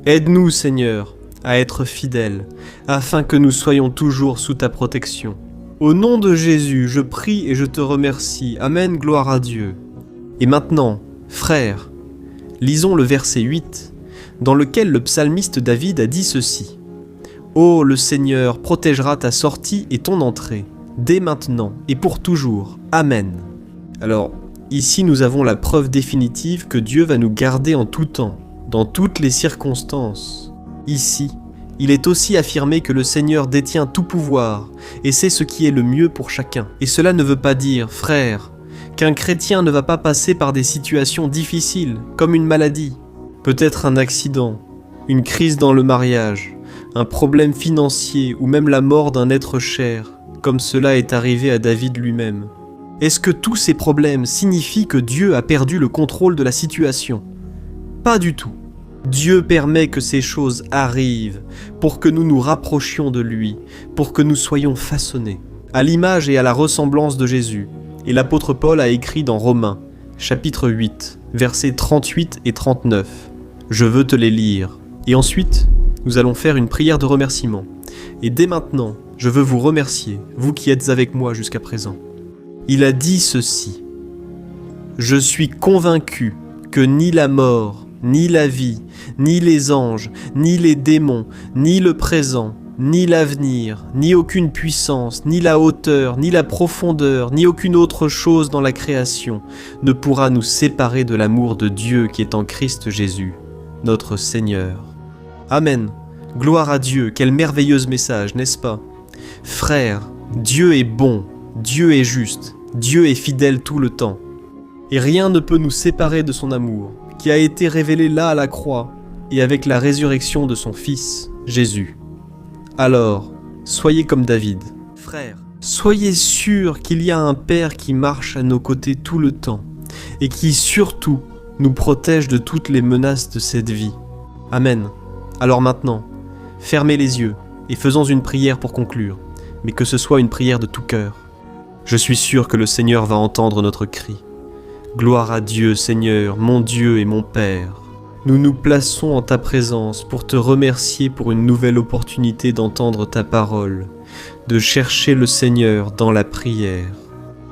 Aide-nous, Seigneur, à être fidèles, afin que nous soyons toujours sous ta protection. Au nom de Jésus, je prie et je te remercie. Amen, gloire à Dieu. Et maintenant, frères, lisons le verset 8, dans lequel le psalmiste David a dit ceci. « Ô le Seigneur protégera ta sortie et ton entrée, dès maintenant et pour toujours. Amen. » Alors, ici nous avons la preuve définitive que Dieu va nous garder en tout temps, dans toutes les circonstances. Ici, il est aussi affirmé que le Seigneur détient tout pouvoir et sait ce qui est le mieux pour chacun. Et cela ne veut pas dire, frère, qu'un chrétien ne va pas passer par des situations difficiles, comme une maladie, peut-être un accident, une crise dans le mariage, un problème financier ou même la mort d'un être cher, comme cela est arrivé à David lui-même. Est-ce que tous ces problèmes signifient que Dieu a perdu le contrôle de la situation? Pas du tout. Dieu permet que ces choses arrivent pour que nous nous rapprochions de lui, pour que nous soyons façonnés à l'image et à la ressemblance de Jésus. Et l'apôtre Paul a écrit dans Romains, chapitre 8, versets 38 et 39. Je veux te les lire. Et ensuite, nous allons faire une prière de remerciement. Et dès maintenant, je veux vous remercier, vous qui êtes avec moi jusqu'à présent. Il a dit ceci. Je suis convaincu que ni la mort, ni la vie, ni les anges, ni les démons, ni le présent, ni l'avenir, ni aucune puissance, ni la hauteur, ni la profondeur, ni aucune autre chose dans la création ne pourra nous séparer de l'amour de Dieu qui est en Christ Jésus, notre Seigneur. Amen. Gloire à Dieu, quel merveilleux message, n'est-ce pas? Frères, Dieu est bon, Dieu est juste, Dieu est fidèle tout le temps. Et rien ne peut nous séparer de son amour, qui a été révélé là à la croix et avec la résurrection de son Fils, Jésus. Alors, soyez comme David. Frères, soyez sûrs qu'il y a un Père qui marche à nos côtés tout le temps et qui surtout nous protège de toutes les menaces de cette vie. Amen. Alors maintenant, fermez les yeux et faisons une prière pour conclure, mais que ce soit une prière de tout cœur. Je suis sûr que le Seigneur va entendre notre cri. Gloire à Dieu, Seigneur, mon Dieu et mon Père. Nous nous plaçons en ta présence pour te remercier pour une nouvelle opportunité d'entendre ta parole, de chercher le Seigneur dans la prière.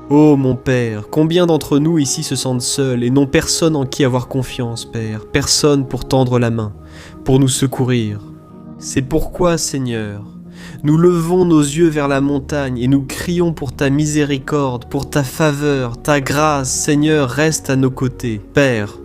Ô mon Père, combien d'entre nous ici se sentent seuls et n'ont personne en qui avoir confiance, Père, personne pour tendre la main, pour nous secourir. C'est pourquoi, Seigneur, nous levons nos yeux vers la montagne et nous crions pour ta miséricorde, pour ta faveur, ta grâce. Seigneur, reste à nos côtés. Père,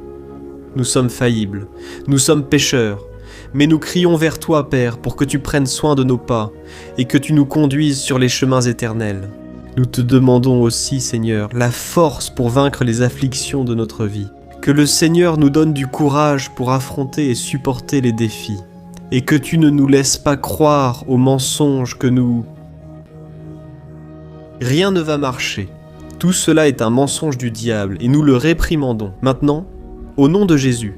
nous sommes faillibles, nous sommes pécheurs, mais nous crions vers toi, Père, pour que tu prennes soin de nos pas et que tu nous conduises sur les chemins éternels. Nous te demandons aussi, Seigneur, la force pour vaincre les afflictions de notre vie. Que le Seigneur nous donne du courage pour affronter et supporter les défis. Et que tu ne nous laisses pas croire aux mensonges que nous... Rien ne va marcher. Tout cela est un mensonge du diable et nous le réprimandons. Maintenant, au nom de Jésus,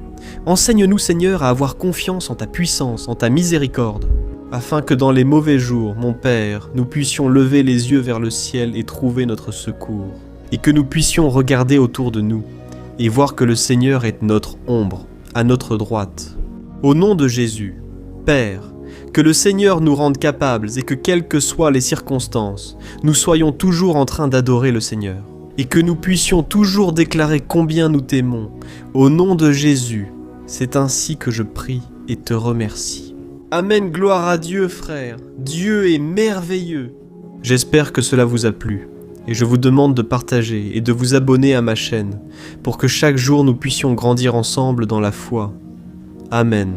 enseigne-nous, Seigneur, à avoir confiance en ta puissance, en ta miséricorde, afin que dans les mauvais jours, mon Père, nous puissions lever les yeux vers le ciel et trouver notre secours, et que nous puissions regarder autour de nous et voir que le Seigneur est notre ombre. à notre droite. Au nom de Jésus, Père, que le Seigneur nous rende capables et que quelles que soient les circonstances, nous soyons toujours en train d'adorer le Seigneur. Et que nous puissions toujours déclarer combien nous t'aimons. Au nom de Jésus, c'est ainsi que je prie et te remercie. Amen, gloire à Dieu, frères. Dieu est merveilleux. J'espère que cela vous a plu. Et je vous demande de partager et de vous abonner à ma chaîne pour que chaque jour nous puissions grandir ensemble dans la foi. Amen.